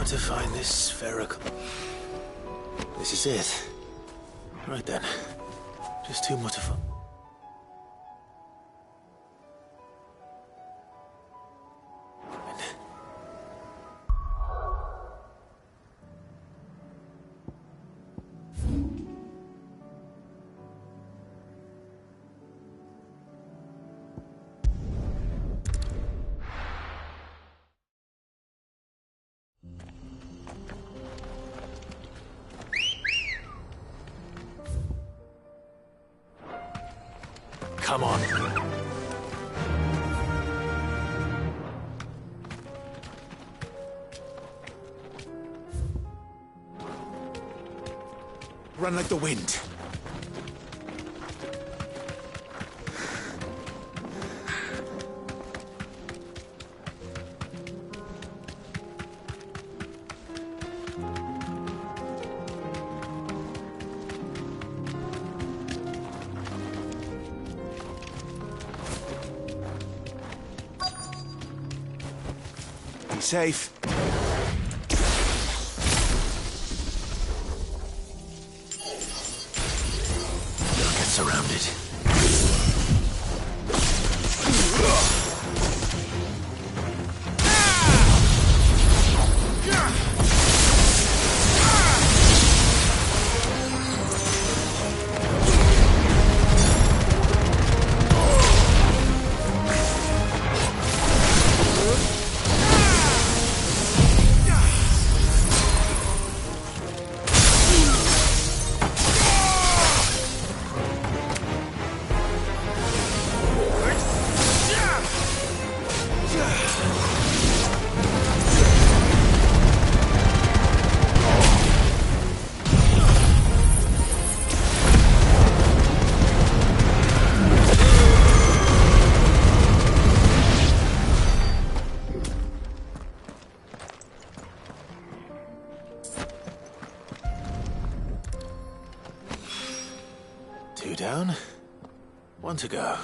To find this spherical... This is it. Right then. Just two more to find. Come on. Run like the wind. Safe. They'll get surrounded. Two down, one to go.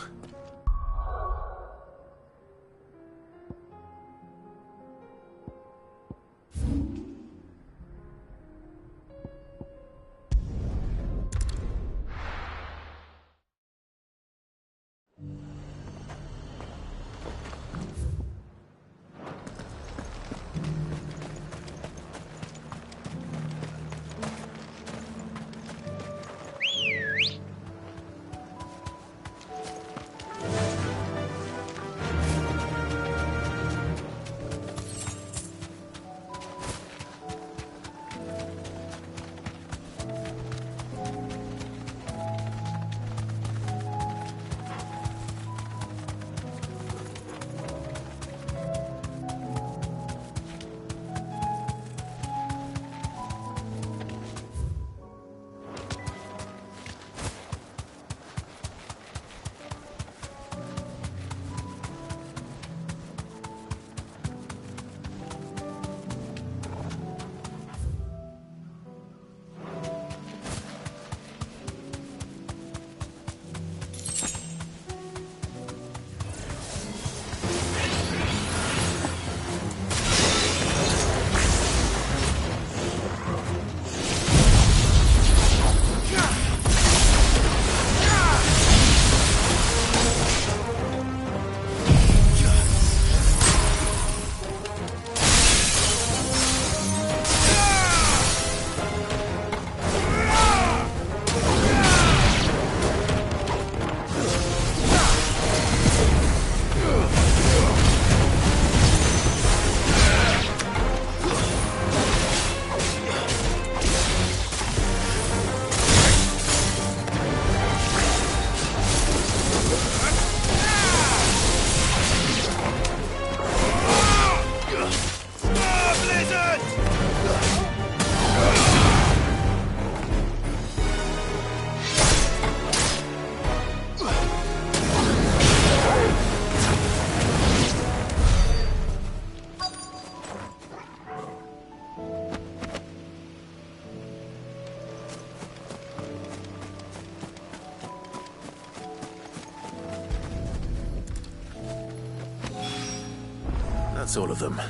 That's all of them.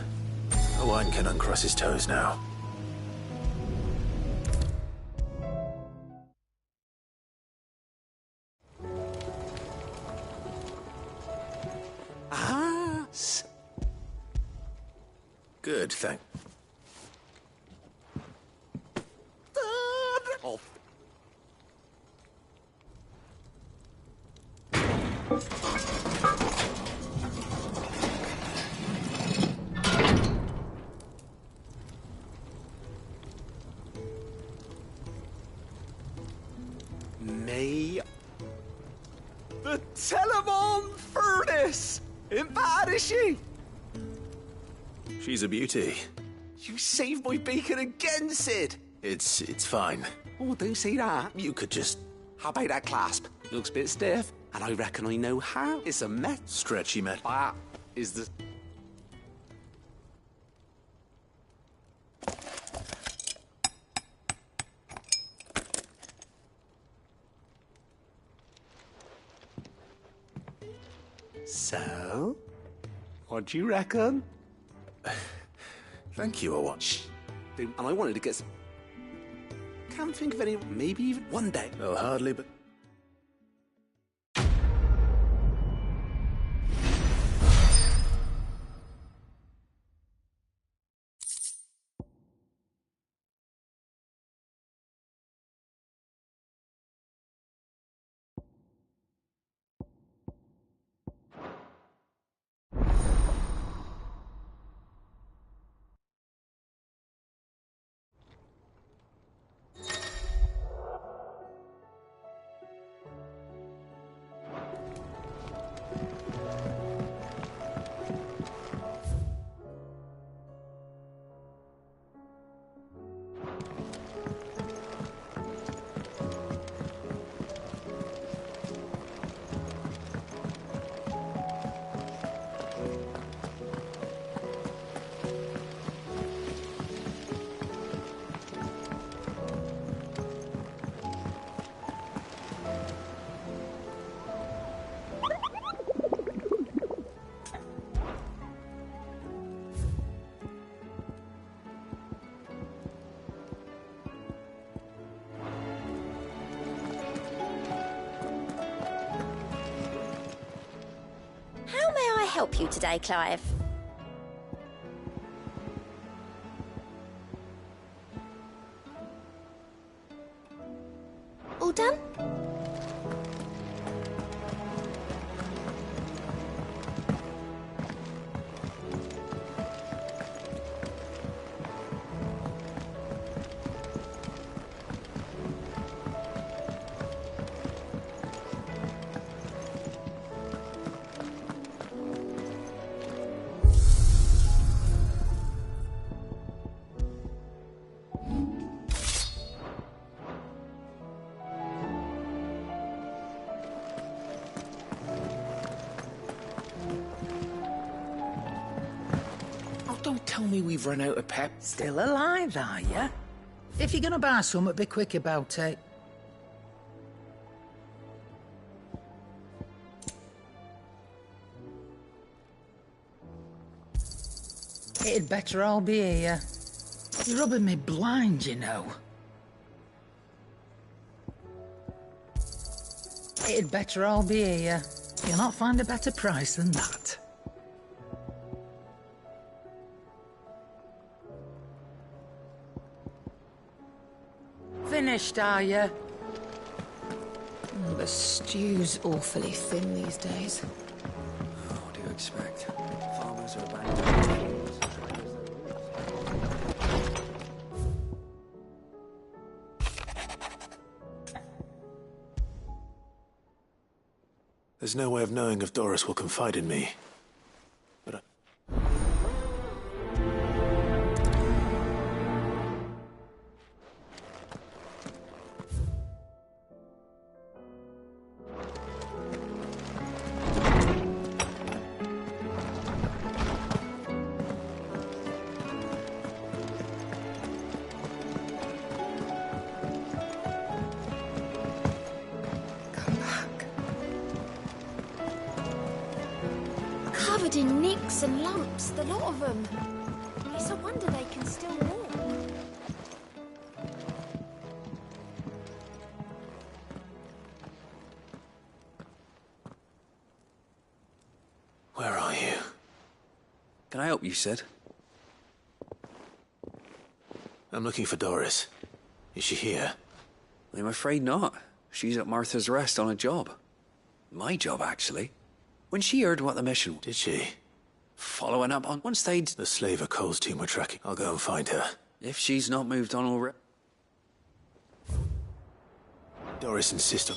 Owain can uncross his toes now. Ah! Good, thank... Oh. Me? The Telemon furnace! Ain't bad, is she? She's a beauty. You saved my beacon again, Sid! It's fine. Oh, don't say that. You could just... How about that clasp? Looks a bit stiff, and I reckon I know how. It's a met. Stretchy met. That is the... So? What do you reckon? Thank you, Owain. Shh. And I wanted to get some... Can't think of any... Maybe even one day. Well, hardly, but... How may I help you today, Clive? All done? Don't tell me we've run out of pep. Still alive, are ya? If you're gonna buy something, be quick about it. It'd better all be here. You're rubbing me blind, you know. It'd better all be here. You'll not find a better price than that. Finished, are you? The stew's awfully thin these days. What do you expect? Farmers are abandoning fields. There's no way of knowing if Doris will confide in me. But covered in nicks and lumps, the lot of them. It's a wonder they can still walk. Where are you? Can I help you, Sid? I'm looking for Doris. Is she here? I'm afraid not. She's at Martha's Rest on a job. My job, actually. When she heard what the mission... Did she? Following up on once they'd... The slaver Cole's team were tracking. I'll go and find her. If she's not moved on already... Doris insists on...